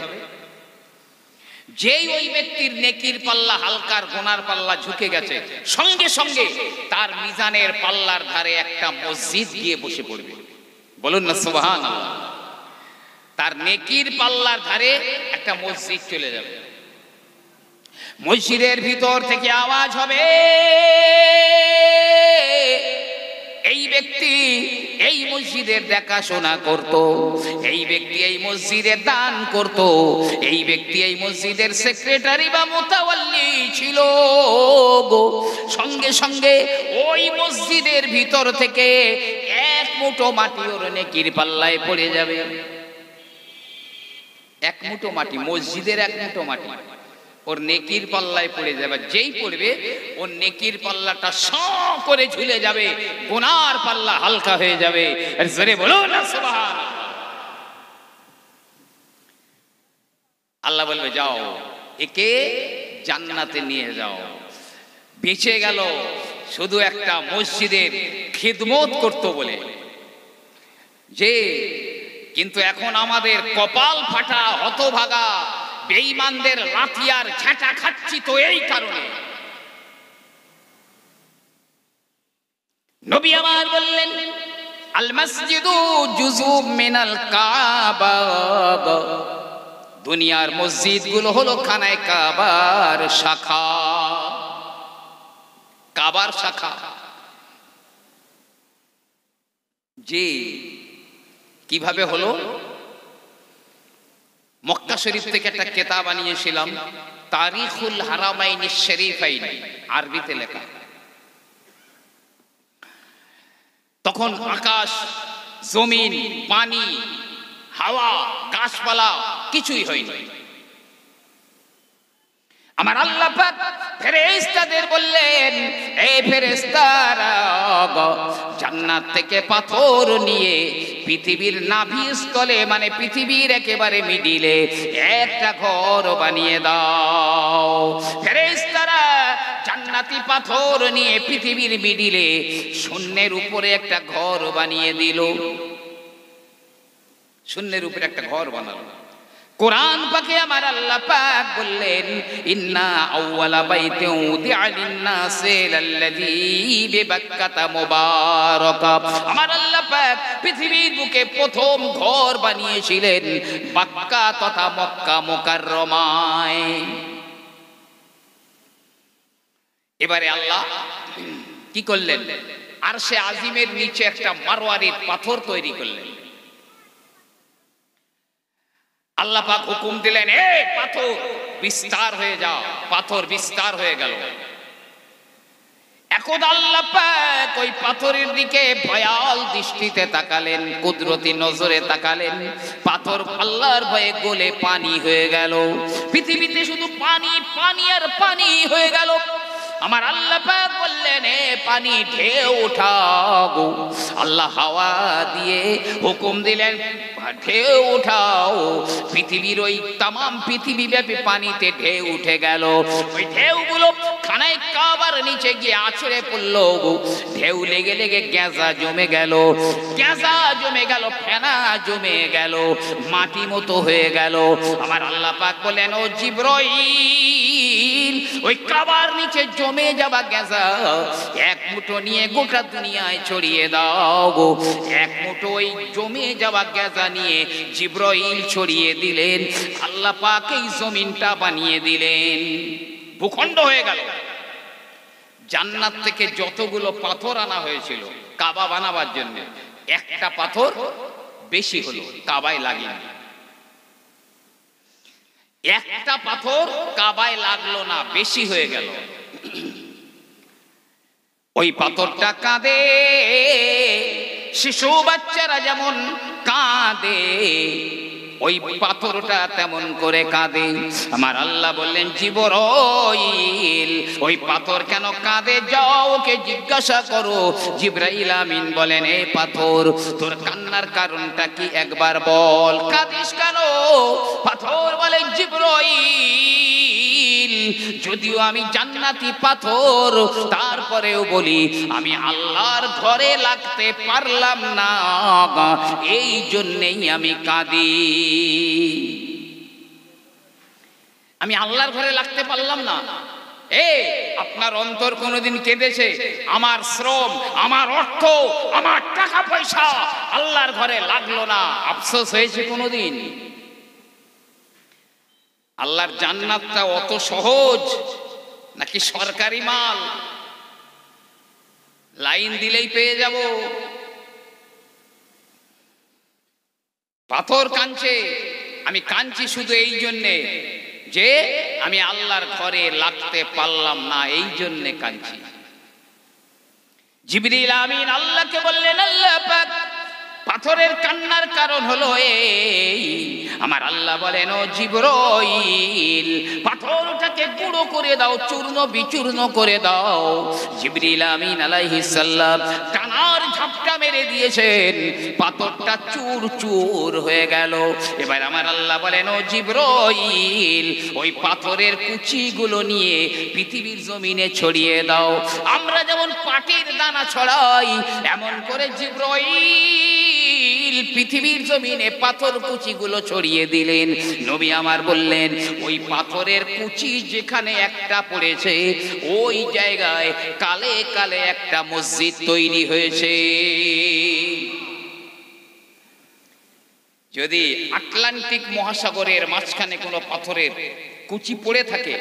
যেই ওই ব্যক্তির নেকির পাল্লা হালকার গুনার পাল্লা ঝুঁকে গেছে, সঙ্গে সঙ্গে তার মিজানের পাল্লার ধারে একটা মসজিদ গিয়ে বসে পড়বে। বলুন না সুবহানাল্লাহ। তার নেকির পাল্লার ধারে একটা মসজিদ চলে যাবে। মসজিদের ভিতর থেকে আওয়াজ হবে, এই ব্যক্তি এই মসজিদের দেখাশোনা করত, এই ব্যক্তি এই মসজিদের দান করত, এই ব্যক্তি এই মসজিদের সেক্রেটারি বা মুতাওয়াল্লি ছিল গো। সঙ্গে সঙ্গে ওই মসজিদের ভিতর থেকে এক মুঠো মাটি ওর নেকির পাল্লায় পড়ে যাবে। এক মুঠো মাটি, মসজিদের এক মুঠো মাটি ওর নেকির পাল্লায় পড়ে যাবে। যেই পড়বে ওর নেকির পাল্লাটা সঁ করে ঝুলে যাবে, গুনার পাল্লা হালকা হয়ে যাবে। জোরে বলুন না সুবহানাল্লাহ। আল্লাহ বলবে যাও একে জান্নাতে নিয়ে যাও। বেঁচে গেল শুধু একটা মসজিদের খিদমত করত বলে। যে কিন্তু এখন আমাদের কপাল ফাটা হতভাগা বেঈমানদের লাঠিয়ার ঝাঁটা খাচ্ছি তো এই কারণে। নবী আমার বললেন আল মসজিদু জুজুম মিনাল কাবা। দুনিয়ার মসজিদগুলো হলো খানায়ে কাবার শাখা, কাবার শাখা। যে কিভাবে হলো? মক্কা শরীফ থেকে একটা কিতাব আনিয়েছিলাম, তারিখুল হারামাইন শরীফাইন, আরবিতে লেখা। তখন আকাশ, জমিন, পানি, হাওয়া, গাছপালা কিছুই হয়নি। আমার আল্লাহ পাক ফেরেশতাদের বললেন, এই ফেরেশতারা জান্নাত থেকে পাথর নিয়ে পৃথিবীর নাভিস্থলে মানে পৃথিবীর একেবারে মিডিলে একটা ঘর বানিয়ে দাও। ফেরেশতারা জান্নাতি পাথর নিয়ে পৃথিবীর মিডিলে শূন্যের উপরে একটা ঘর বানিয়ে দিল। শূন্যের উপরে একটা ঘর বানালো। কোরআন পাকে আমার আল্লাহ পাক বললেন, ইন্না আউওয়ালা বাইতিন উদিআ লিন-নাসি লাল্লাযী বিবাক্কাতা মুবারাকা। আমার আল্লাহ পাক পৃথিবীর বুকে প্রথম ঘর বানিয়েছিলেন বাক্কা তথা মক্কা মুকাররমায়। এবারে আল্লাহ কি করলেন? আরশে আজিমের নিচে একটা মারওয়ারির পাথর তৈরি করলেন। আল্লাহ পাক হুকুম দিলেন, এই পাথর বিস্তার হয়ে যাও। পাথর বিস্তার হয়ে গেল। এখন আল্লাহ পাক ওই পাথরের দিকে ভয়াল দৃষ্টিতে তাকালেন, কুদরতি নজরে তাকালেন। পাথর আল্লাহর ভয়ে গলে পানি হয়ে গেল। পৃথিবীতে শুধু পানি, পানি আর পানি হয়ে গেল। আমার আল্লাহ পাক বললেন, এ পানি ঢেউ উঠাও। আল্লাহ হাওয়া দিয়ে হুকুম দিলেন, ঢেউ উঠাও। পৃথিবীর ওই তামাম পৃথিবী ব্যাপী পানিতে ঢেউ উঠে গেল। ওই ঢেউগুলো খানায় কাবার নিচে গিয়ে আছড়ে পড়লো। ঢেউ লেগে লেগে গ্যাজা জমে গেল, গ্যাজা জমে গেল, ফেনা জমে গেল, মাটি মতো হয়ে গেল। আমার আল্লাহ পাক বলেন, ও জিবরাইল, ওই কাবার নিচে জমে যাওয়া গ্যাজা এক মুঠো নিয়ে গোটা দুনিয়ায় ছড়িয়ে দাও গো। এক মুঠো ওই জমে যাওয়া গ্যাজা নিয়ে জিবরাইল ছড়িয়ে দিলেন। আল্লাহ পাক এই জমিনটা বানিয়ে দিলেন, ভূখণ্ড হয়ে গেল। জান্নাত থেকে যতগুলো পাথর আনা হয়েছিল কাবা বানাবার জন্য, একটা পাথর বেশি হলো, কাবায় লাগলো। একটা পাথর কাবায় লাগলো না, বেশি হয়ে গেল। ওই পাথরটা কাঁদে, শিশু বাচ্চারা যেমন কাঁদে, ওই পাথরটা তেমন করে কাঁদে। আমার আল্লাহ বললেন, জিবরাইল, ওই পাথর কেন কাঁদে? যাও ওকে জিজ্ঞাসা করো। জিবরাইল আমিন বলেন, এই পাথর তোর কান্নার কারণটা কি একবার বল, কাঁদিস কেন? পাথর বলে, জিবরাইল যদিও আমি জান্নাতি পাথর, তারপরেও বলি আমি আল্লাহর ঘরে লাগতে পারলাম না, এই জন্যেই আমি কাঁদি। আমি আল্লাহর ঘরে লাগতে পারলাম না। আপনার অন্তর কোনোদিন কেঁদেছে? আমার শ্রম, আমার অর্থ, আমার টাকা পয়সা আল্লাহর ঘরে লাগলো না, আফসোস হয়েছে কোনোদিন? আল্লাহর জান্নাতটা অত সহজ নাকি সরকারি মাল? লাইন দিলেই পেয়ে যাব? পাথর কাঁদছে, আমি কাঁদছি শুধু এই জন্যে যে আমি আল্লাহর ঘরে লাগতে পারলাম না, এই জন্যে কাঁদছি। জিবরিল আমিন আল্লাহকে বললেন, আল্লাহ পাক পাথরের কান্নার কারণ হলো এই। আমার আল্লাহ বলেন, ও জিবরাইল পাথরটাকে গুঁড়ো করে দাও, চূর্ণ বিচূর্ণ করে দাও। জিবরিল আমিন আলাইহিস সালাম টানার ঝাপটা মেরে দিয়েছেন, পাথরটা চূর চূর হয়ে গেল। এবার আমার আল্লাহ বলেন, ও জিবরাইল ওই পাথরের কুচিগুলো নিয়ে পৃথিবীর জমিনে ছড়িয়ে দাও। আমরা যেমন পাটির দানা ছড়াই, এমন করে জিবরাইল পৃথিবীর জমিনে পাথর কুচিগুলো ছড়িয়ে দিলেন। নবী আমার বললেন, ওই পাথরের কুচি যেখানে একটা পড়েছে, ওই জায়গায় কালে কালে একটা মসজিদ তৈরি হয়েছে। যদি আটলান্টিক মহাসাগরের মাঝখানে কোনো পাথরের কুচি পড়ে থাকে,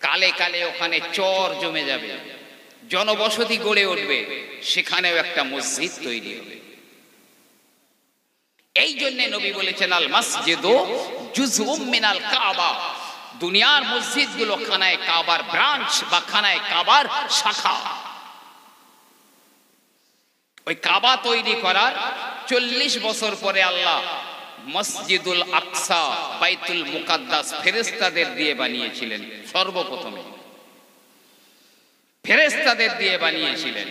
কালে কালে ওখানে চর জমে যাবে, জনবসতি গড়ে উঠবে, সেখানেও একটা মসজিদ তৈরি হবে। এই জন্য নবী বলেছেন, আল মসজিদু জুজউম মিনাল কাবা। দুনিয়ার মসজিদগুলো খানায়ে কাবার ব্রাঞ্চ বা খানায়ে কাবার শাখা। ওই কাবা তৈরি করার 40 বছর পরে আল্লাহ মসজিদুল আকসা বাইতুল মুকাদ্দাস ফেরেশতাদের দিয়ে বানিয়েছিলেন। সর্বপ্রথমে ফেরেশতাদের দিয়ে বানিয়েছিলেন।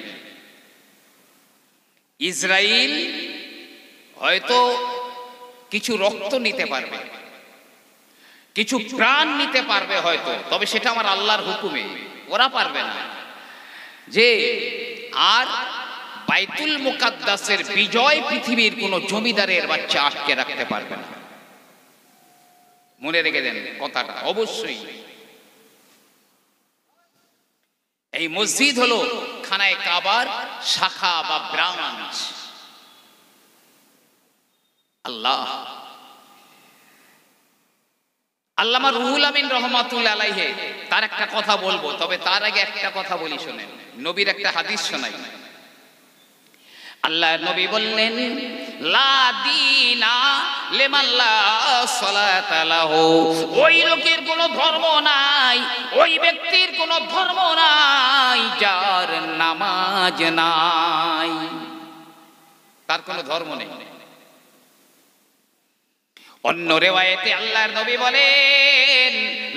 ইসরাইল হয়তো কিছু রক্ত নিতে পারবে, কিছু প্রাণ নিতে পারবে হয়তো, তবে সেটা আমার আল্লাহর হুকুমে, ওরা পারবে না। যে আর বাইতুল মুকাদ্দাসের বিজয় পৃথিবীর কোন জমিদারের বাচ্চা আটকে রাখতে পারবে না। মনে রেখে দেন কথাটা অবশ্যই। এই মসজিদ হলো খানায়ে কাবার শাখা বা ব্রাঞ্চ। আল্লাহ আল্লামা রুহুল আমিন রহমাতুল্লাহ আলাইহি তার একটা কথা বলবো, তবে তার আগে একটা কথা বলি শোনেন। নবীর একটা হাদিস শোনাই। আল্লাহর নবী বললেন, লা দীনা লিমান লা সালাতা লাহু। ওই লোকের কোনো ধর্ম নাই, ওই ব্যক্তির কোনো ধর্ম নাই যার নামাজ নাই, তার কোনো ধর্ম নেই। অন্য রিওয়ায়াতে আল্লাহর নবী বলেন,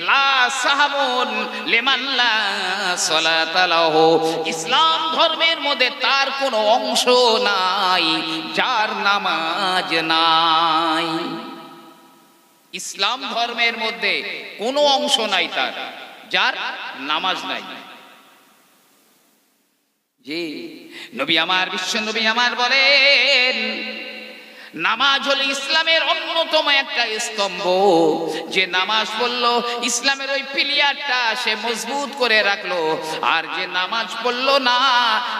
লা সাহাবুন লিমান লা সালাতা লাহু। ইসলাম ধর্মের মধ্যে তার কোনো অংশ নাই যার নামাজ নাই। ইসলাম ধর্মের মধ্যে কোনো অংশ নাই তার যার নামাজ নাই। জি নবী আমার, বিশ্ব নবী আমার বলেন, নামাজ হলো ইসলামের অন্যতম একটা স্তম্ভ। যে নামাজ পড়লো ইসলামের ওই পিলিয়ারটা সে মজবুত করে রাখলো, আর যে নামাজ পড়লো না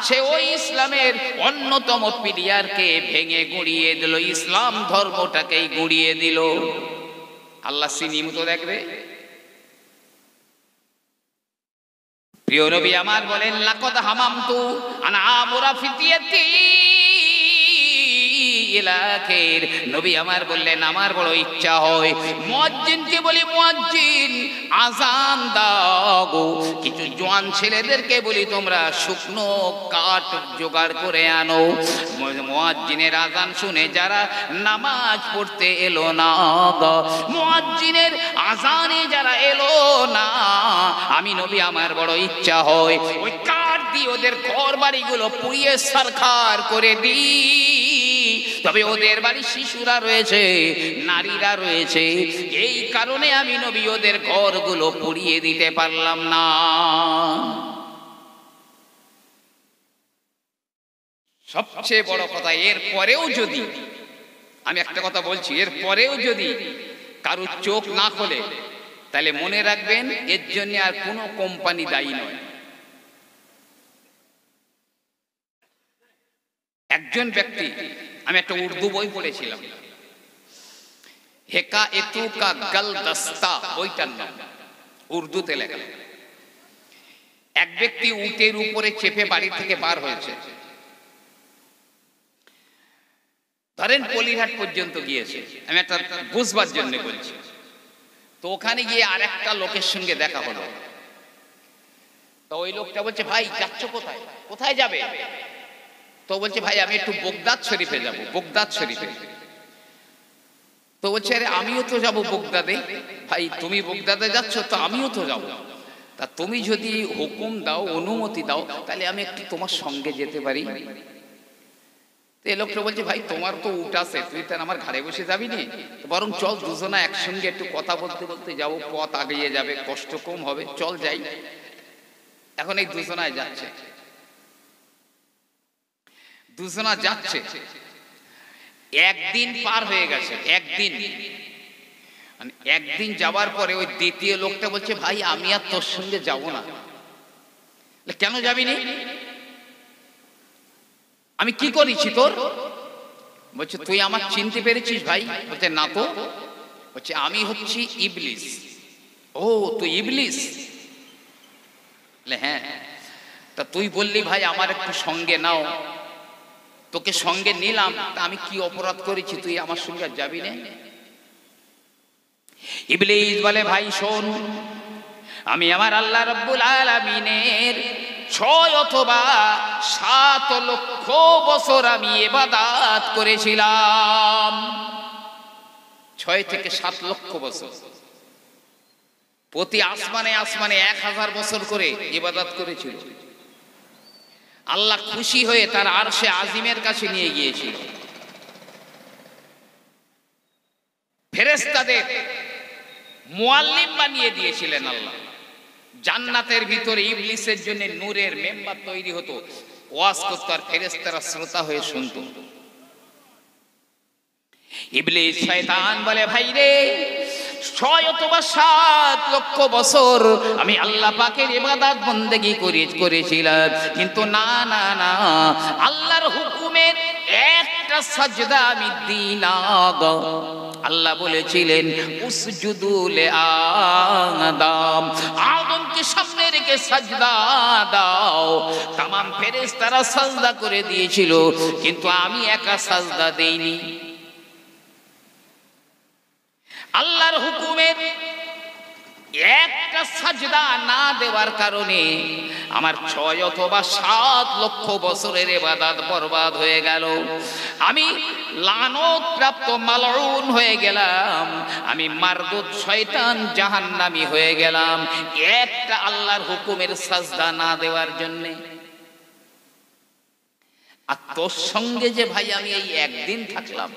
সে ওই ইসলামের অন্যতম পিলিয়ারকে ভেঙে গুঁড়িয়ে দিল, ইসলাম ধর্মটাকেই গুঁড়িয়ে দিল। আল্লাহ সিনি মতো দেখবে। প্রিয় নবী আমার বলেন, লাকাদ হামামতু আনা আমুরা ফিতিয়াতি ইলাখির। নবী আমার বললেন, আমার বড় ইচ্ছা হয় মুয়াজ্জিনকে বলি, মুয়াজ্জিন আযান দাও গো। কিছু জওয়ান ছেলেদেরকে বলি, তোমরা শুকনো কাঠ জোগাড় করে আনো। মুয়াজ্জিনের আযান শুনে যারা নামাজ পড়তে এলো না, মুয়াজ্জিনের আযানে যারা এলো না, আমি নবী আমার বড় ইচ্ছা হয় ওই কাঠ দিয়ে ওদের ঘর বাড়িগুলো পুড়িয়ে ছারখার করে দিই, তবে ওদের বাড়ি শিশুরা রয়েছে, নারীরা রয়েছে, এই কারণে আমি নবী ওদের ঘরগুলো পুড়িয়ে দিতে পারলাম না। সবচেয়ে বড় কথা, এর পরেও যদি, আমি একটা কথা বলছি, এর পরেও যদি কারো চোখ না খোলে, তাহলে মনে রাখবেন এর জন্য আর কোনো কোম্পানি দায়ী নয়। একজন ব্যক্তি, আমি একটা উর্দু বই পড়েছিলাম, হেকা এতু কা গল দস্তা, বইটার নাম, উর্দুতে লেখা। এক ব্যক্তি উটের উপরে চেপে বাড়ি থেকে বার হয়েছে, ধরেন পলিরহাট পর্যন্ত গিয়েছে, আমি একটা বুঝবার জন্য বলছি। তো ওখানে গিয়ে আর একটা লোকের সঙ্গে দেখা হলো। তো ওই লোকটা বলছে, ভাই যাচ্ছ কোথায়, কোথায় যাবে? তো বলছে, ভাই আমি একটু বগদাদ শরীফে যাব, বগদাদ শরীফে। তো বলছে, আরে আমিও তো যাব বগদাদে। ভাই তুমি বগদাদে যাচ্ছ, তো আমিও তো যাব। তা তুমি যদি হুকুম দাও, অনুমতি দাও, তাহলে আমি একটু তোমার সঙ্গে যেতে পারি। এই লোকটা বলছে, ভাই তোমার তো উট আছে, তুই তার আমার ঘাড়ে বসে যাবি নি, বরং চল দুজনা একসঙ্গে একটু কথা বলতে বলতে যাবো, পথ আগিয়ে যাবে, কষ্ট কম হবে, চল যাই। এখন এই দুজনায় যাচ্ছে, দুজনা যাচ্ছে, একদিন পার হয়ে গেছে, একদিন, মানে একদিন যাওয়ার পরে ওই দ্বিতীয় লোকটা বলছে, ভাই আমি আর তোর সঙ্গে যাব না। কেন যাবি নি? আমি কি করেছি তোর? বলছে, তুই আমার চিনতে পেরেছিস ভাই? বলছে, না তো। বলছে, আমি হচ্ছি ইবলিস। ও তুই ইবলিস? হ্যাঁ। তা তুই বললি ভাই আমার একটু সঙ্গে নাও, তোকে সঙ্গে নিলাম, তা আমি কি অপরাধ করেছি তুই আমার সঙ্গে যাবি না? ইবলিস বলে, ভাই শোন, আমি আমার আল্লাহ রাব্বুল আলামিনের 6 অথবা 7 লক্ষ বছর আমি ইবাদত করেছিলাম। 6 থেকে 7 লক্ষ বছর, প্রতি আসমানে আসমানে 1000 বছর করে ইবাদত করেছিল। আল্লাহ খুশি হয়ে তার আরশে আজিমের কাছে নিয়ে গিয়েছিল। ফেরেশতাদের মুআল্লিম বানিয়ে দিয়েছিলেন আল্লাহ। জান্নাতের ভিতরে ইবলিসের জন্য নূরের মেম্বার তৈরি হতো, ওয়াজ করতো, আর ফেরেশতারা শ্রোতা হয়ে শুনতো। ইবলিস শয়তান বলে, ভাই রে 6 অথবা 7 লক্ষ বছর আমি আল্লাহ পাকের ইবাদত বন্দেগী করেছিলাম, কিন্তু না না না, আল্লাহর হুকুমের একটা সাজদা আমি দিই না। আল্লাহ বলেছিলেন, উসজুদু লি আদম, আদমকে সামনে রেখে সাজদা দাও। तमाम ফেরেশতারা সাজদা করে দিয়েছিল, কিন্তু আমি একা সাজদা দেইনি। আল্লাহর হুকুমের একটা সাজদা না দেওয়ার কারণে আমার 6 অথবা 7 লক্ষ বছরের ইবাদত বরবাদ হয়ে গেল। আমি লানত প্রাপ্ত মালউন হয়ে গেলাম, আমি মারদুদ শয়তান জাহান্নামী হয়ে গেলাম, একটা আল্লাহর হুকুমের সাজদা না দেওয়ার জন্য। আর তোর সঙ্গে যে ভাই আমি এই একদিন থাকলাম,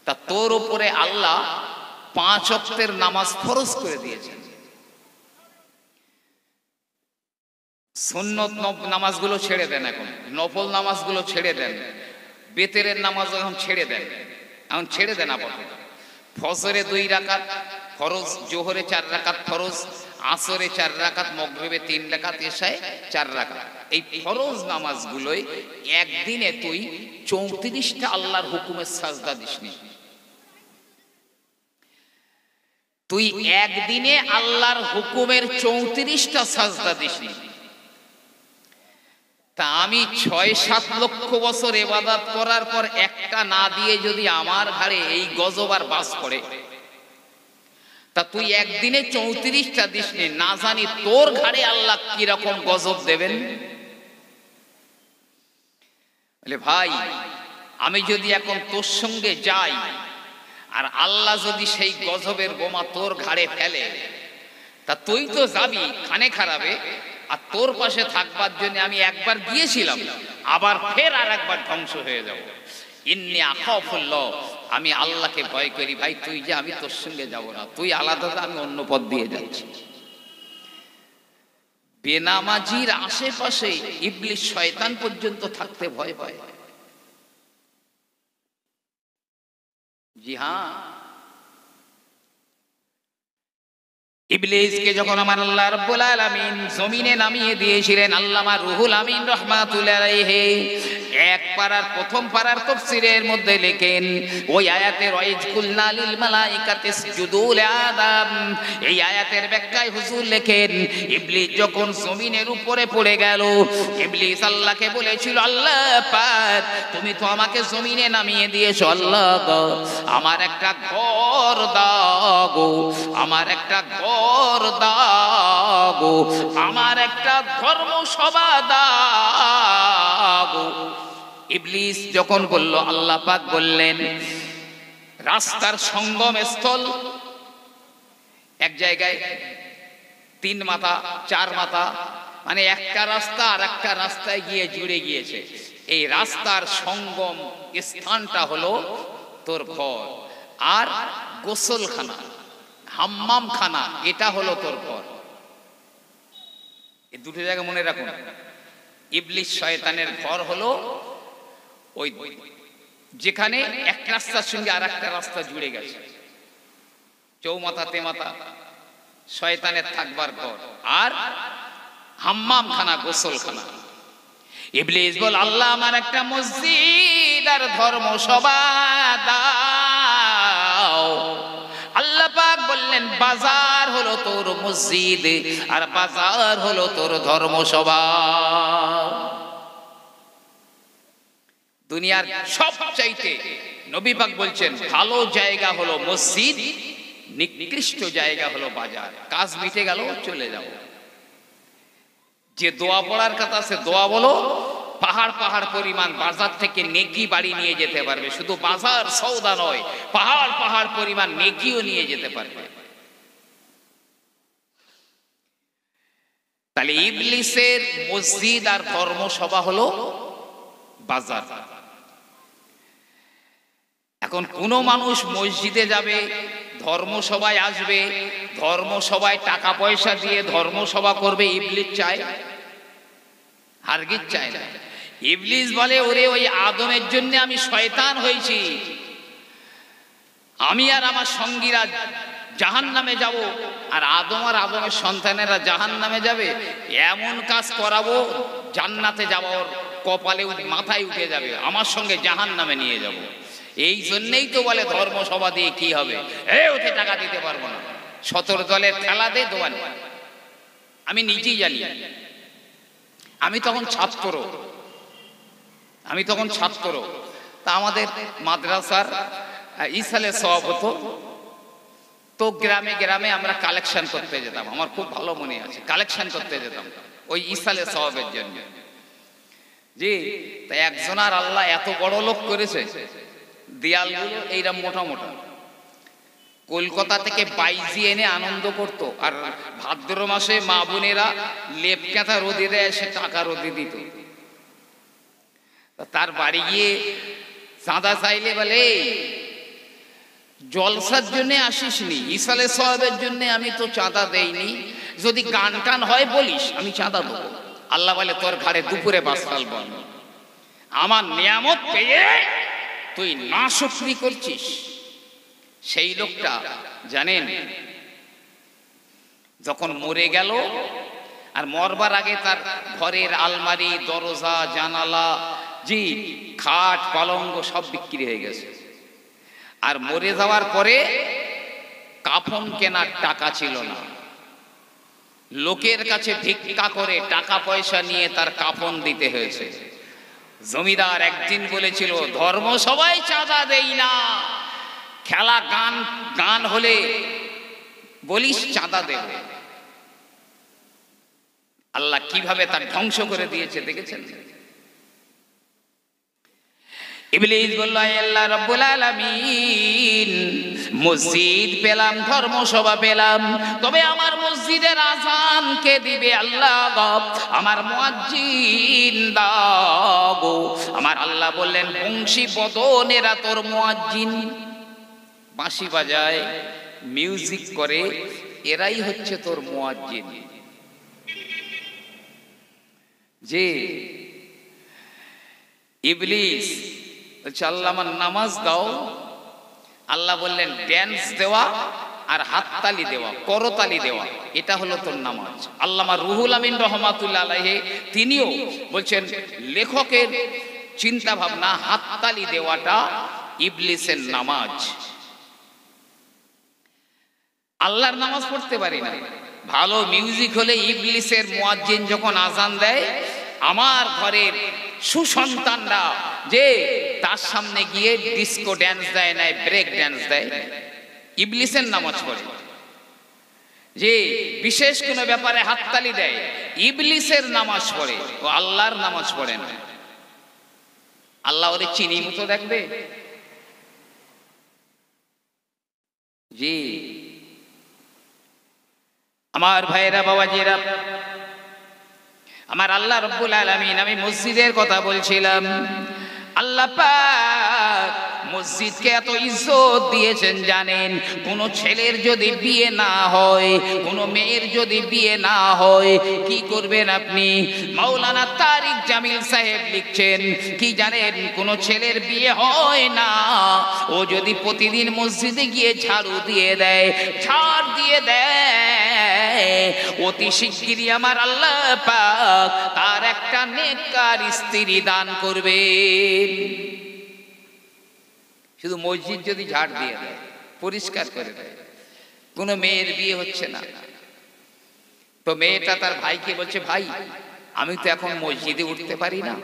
তা তোর উপরে আল্লাহ 5 ওয়াক্তের নামাজ ফরজ করে দিয়েছেন। সুন্নত নামাজগুলো ছেড়ে দেন, এখন নফল নামাজগুলো ছেড়ে দেন, বেতেরের নামাজ এখন ছেড়ে দেন, এখন ছেড়ে দেন আপাতত। ফজরে 2 রাকাত ফরজ, জোহরে 4 রাকাত ফরজ, আসরে 4 রাকাত, মাগরিবে 3 রাকাত, এশায় 4 রাকাত। এই ফরজ নামাজগুলোই একদিনে তুই 34টা আল্লাহর হুকুমের সাজদা দিসনি। তুই একদিনে আল্লাহর হুকুমের 34টা সাজদা দিসনি। তা আমি 6-7 লক্ষ বছর ইবাদত করার পর একটা না দিয়ে যদি আমার ঘাড়ে এই গজব আর বাস পড়ে, তা তুই একদিনে 34টা দিসনি, না জানি তোর ঘাড়ে আল্লাহ কি রকম গজব দেবেন। বলে, ভাই আমি যদি এখন তোর সঙ্গে যাই আর আল্লাহ যদি সেই গজবের বোমা তোর ঘাড়ে ফেলে, তা তুই তো যাবি খানে খারাপে, আর তোর পাশে থাকবার জন্য আমি একবার গিয়েছিলাম, আবার ফের আর একবার ধ্বংস হয়ে যাব। ইন্নী আখাফুল্লাহ, আমি আল্লাহকে ভয় করি। ভাই তুই যে, আমি তোর সঙ্গে যাব না, তুই আলাদা, আমি অন্য পথ দিয়ে যাচ্ছি। বেনামাজির আশেপাশে ইবলিস শয়তান পর্যন্ত থাকতে ভয় পায়। জি হ্যাঁ, ইবলিসকে যখন আমার আল্লাহ রাব্বুল আলামিন জমিনে নামিয়ে দিয়েছিলেন, আল্লামা রুহুল আমিন রাহমাতুল্লাহি আলাইহি এক পারার প্রথম পারার তাফসীরের মধ্যে লেখেন, ওই আয়াতের ওয়াইজ কুলনা লিল মালাইকাতি ইসজুদু লিআদম, এই আয়াতের ব্যাখ্যায় হুজুর লেখেন, ইবলিস যখন জমিনের উপরে পড়ে গেল, ইবলিস আল্লাহকে বলেছিল, আল্লাহ পাক তুমি তো আমাকে জমিনে নামিয়ে দিয়েছো, আল্লাহ গো আমার একটা ঘর দাও গো, আমার একটা ঘর দাও গো, আমার একটা ধর্মসভা দাও গো। ইবলিস যখন বলল, আল্লাহ পাক বললেন, রাস্তার সঙ্গম স্থল, এক জায়গায় 3 মাথা 4 মাথা, মানে একটা রাস্তা আর একটা রাস্তায় গিয়ে জুড়ে গিয়েছে, এই রাস্তার সঙ্গম স্থানটা হলো তোর ঘর, আর গোসলখানা হাম্মামখানা এটা হলো তোর ঘর। এই দুটো জায়গা মনে রাখুন। ইবলিস শয়তানের ঘর হলো ওই যেখানে এক রাস্তার সঙ্গে আর একটা রাস্তা জুড়ে গেছে, চৌমাথা তেমাথা শয়তানের থাকবার ঘর, আর হাম্মামখানা গোসলখানা। ইবলিস বল, আল্লাহ আমার একটা মসজিদ আর ধর্মসভা দাও। আল্লাহ পাক বললেন, বাজার হলো তোর মসজিদ আর বাজার হলো তোর ধর্মসভা। দুনিয়ার সবচাইতে নবী পাক বলছেন ভালো জায়গা হলো মসজিদ, নিকৃষ্ট জায়গা হলো বাজার। কাজ মিটে গেল, চলে যাও। যে দোয়া পড়ার কথা আছে দোয়া বলো, পাহাড় পাহাড় পরিমাণ বাজার থেকে নেকি বাড়ি নিয়ে যেতে পারবে। শুধু বাজার সওদা নয়, পাহাড় পাহাড় পরিমাণ নেকিও নিয়ে যেতে পারবে। তাহলে ইবলিসের মসজিদ আর ধর্মসভা হলো বাজার। এখন কোন মানুষ মসজিদে যাবে, ধর্মসভায় আসবে, ধর্মসভায় টাকা পয়সা দিয়ে ধর্মসভা করবে, ইবলিস চায়? হারগিজ চায় না। ইবলিস বলে, ওরে ওই আদমের জন্য আমি শয়তান হয়েছি, আমি আর আমার সঙ্গীরা জাহান্নামে যাব, আর আদম আর আদমের সন্তানেরা জাহান্নামে যাবে। এমন কাজ করাবো জান্নাতে যাওয়ার কপালে মাথায় উঠে যাবে, আমার সঙ্গে জাহান্নামে নিয়ে যাব। এই জন্যই তো বলে ধর্মসভা দিয়ে কি হবে, ওতে টাকা দিতে পারবো না, 17 দলের খেলা দে দোয়ান। আমি নিজেই জানি, আমি তখন ছাত্র, তা আমাদের মাদ্রাসার ইসালে সওয়াব হতো, তো গ্রামে গ্রামে আমরা কালেকশন করতে যেতাম। আমার খুব ভালো মনে আছে, কালেকশন করতে যেতাম ওই ইসালে সওয়াবের জন্য। জি, তা একজনার আল্লাহ এত বড় লোক করেছে, দেয়ালগুলো এইরকম মোটা মোটা, কলকাতা থেকে বাইজি এনে আনন্দ করত। আর ভাদ্র মাসে মা বোনেরা লেপ কাঁথা রোদে দেয়, সে টাকা রোদে দিত। তার বাড়ি গিয়ে চাঁদা চাইলে বলে, জলসার জন্য আসিসনি, ইসালে সওয়াবের জন্য আমি তো চাঁদা দেইনি, যদি গান টান হয় বলিস, আমি চাঁদা দেবো। আল্লাহ বলে, তোর ঘরে দুপুরে বাসকাল বল, আমার নিয়ামত পেয়ে তুই নাশুকরি করছিস। সেই লোকটা জানেন যখন মরে গেল, আর মরবার আগে তার ঘরের আলমারি, দরজা, জানালা, জি খাট পালঙ্গ সব বিক্রি হয়ে গেছে। আর মরে যাওয়ার পরে কাফন কেনার টাকা ছিল না, লোকের কাছে ভিক্ষা করে টাকা পয়সা নিয়ে তার কাফন দিতে হয়েছে। জমিদার একদিন বলেছিল, ধর্মসভায় চাঁদা দেই না, খেলা গান হলে বলিস চাঁদা দেব। আল্লাহ কিভাবে তার ধ্বংস করে দিয়েছে দেখেছেন? ইবলিস বলল, আল্লাহ রাব্বুল আলামিন মসজিদ পেলাম, ধর্মসভা পেলাম, তবে আমার মসজিদের আজান কে দিবে? আল্লাহ গো, আমার মুয়াজ্জিন দাও গো। আমার আল্লাহ বললেন, বংশী বদনেরা তোর মুয়াজ্জিন। বাঁশি বাজায়, মিউজিক করে, এরাই হচ্ছে তোর মুয়াজ্জিন। যে ইবলিস বলছে, আল্লাহ আমার নামাজ দাও। আল্লাহ বললেন, ড্যান্স দেওয়া আর হাততালি দেওয়া, করতালি দেওয়া, এটা হলো তোর নামাজ। আল্লামা রুহুল আমিন রহমাতুল্লাহ আলাইহি তিনিও বলছেন, লেখকের চিন্তা ভাবনা, হাততালি দেওয়াটা ইবলিসের নামাজ। আল্লাহর নামাজ পড়তে পারি না, ভালো মিউজিক হলে ইবলিসের মুয়াজ্জিন যখন আজান দেয়, আমার ঘরের সুসন্তানরা যে তার সামনে গিয়ে ডিস্কো ড্যান্স দেয় না, ব্রেক ড্যান্স দেয়, ইবলিসের নামাজ পড়ে। যে বিশেষ কোনো ব্যাপারে হাততালি দেয়, ইবলিসের নামাজ পড়ে, ও আল্লাহর নামাজ পড়ে না। আল্লাহ ওরে চিনি মতো দেখবে? জি আমার ভাইয়েরা, বাবাজিরা, আমার আল্লাহ রব্বুল আলামিন, আমি মসজিদের কথা বলছিলাম, আল্লাহ পাক মসজিদকে এত ইজ্জত দিয়েছেন জানেন? কোন ছেলের যদি বিয়ে না হয়, কোন মেয়ের যদি বিয়ে না হয়, কি করবেন আপনি? মাওলানা তারিক জামিল সাহেব লিখছেন কি জানেন? কোন ছেলের বিয়ে হয় না, ও যদি প্রতিদিন মসজিদে গিয়ে ঝাড়ু দিয়ে দেয়, ঝাড় দিয়ে দেয়, অতি শিগগিরই আমার আল্লাহ পাক তার একটা নেককার স্ত্রী দান করবেন। শুধু মসজিদ যদি ঝাড় দিয়ে দেয়, পরিষ্কার করে দেয়, কোনো মেয়ের বিয়ে হচ্ছে না, তো মেয়েটা তার ভাইকে বলছে, ভাই আমি তো এখন মসজিদে উঠতে পারি না,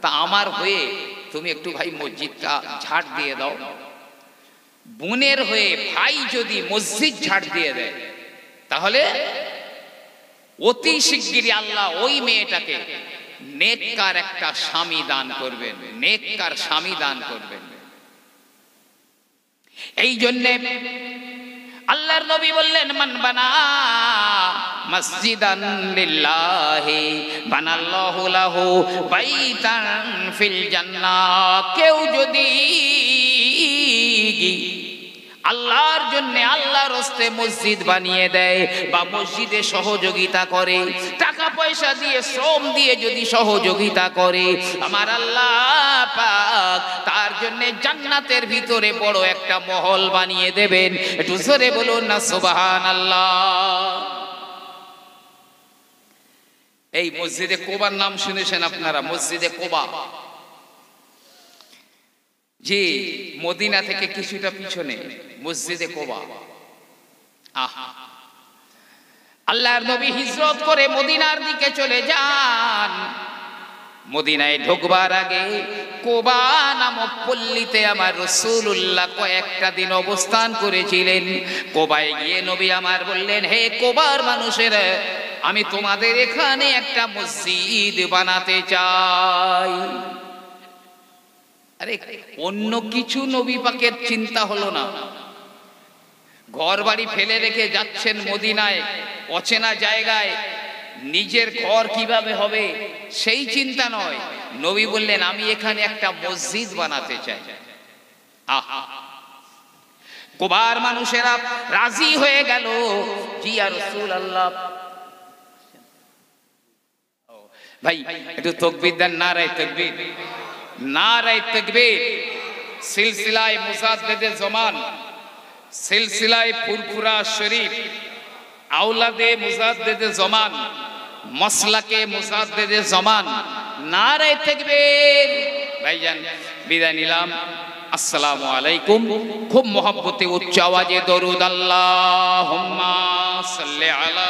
তা আমার হয়ে তুমি একটু ভাই মসজিদটা ঝাড় দিয়ে দাও। বোনের হয়ে ভাই যদি মসজিদ ঝাড় দিয়ে দেয়, তাহলে অতি শিগগিরই আল্লাহ ওই মেয়েটাকে নেককার একটা স্বামী দান করবেন, নেককার স্বামী দান করবেন। এই জন্য আল্লাহর নবী বললেন, মান বানা মসজিদান লিল্লাহি বানাল্লাহু লাহু বাইতান ফিল জান্নাহ। কেউ যদি আল্লাহর জন্য, আল্লাহর রাস্তে মসজিদ বানিয়ে দেয় বা মসজিদে সহযোগিতা করে, টাকা পয়সা দিয়ে, শ্রম দিয়ে যদি সহযোগিতা করে, আমার আল্লাহ পাক তার জন্য জান্নাতের ভিতরে বড় একটা মহল বানিয়ে দেবেন। একটু জোরে বলুন না সুবহানাল্লাহ। এই মসজিদে কোবার নাম শুনেছেন আপনারা? মসজিদে কোবা, জি মদিনা থেকে কিছুটা পিছনে মসজিদে কোবা। আহা, আল্লাহর নবী হিজরত করে মদিনার দিকে চলে যান। মদিনায় ঢুকবার আগে কোবা নামক পল্লীতে আমার রাসূলুল্লাহ কয়েকটা দিন অবস্থান করেছিলেন। কোবায় গিয়ে নবী আমার বললেন, হে কোবার মানুষেরা, আমি তোমাদের এখানে একটা মসজিদ বানাতে চাই। আরে অন্য কিছু নবী পাকের চিন্তা হলো না, ঘর বাড়ি ফেলে রেখে যাচ্ছেন মদিনায়, অচেনা জায়গায়, নিজের ঘর কিভাবে হবে সেই চিন্তা নয়। নবী বললেন, আমি এখানে একটা মসজিদ বানাতে চাই। আহা, কুবার মানুষেরা রাজি হয়ে গেল। জি ইয়া রাসূলুল্লাহ, ভাই একটু তাকবীর দেন, নারায়ে তাকবীর, নারায়ে তাকবীর। সিলসিলায়ে মুজাদ্দিদে জামান, সিলসিলায়ে ফুরফুরা শরীফ, আওলাদে মুজাদ্দিদে জামান, মাসলাকে মুজাদ্দিদে জামান, নারায়ে তাকবীর। ভাইজান বিদায় নিলাম, আসসালামু আলাইকুম। খুব মহব্বতে উচ্চ আওয়াজে দরুদ আল্লাহুম্মা সাল্লি আলা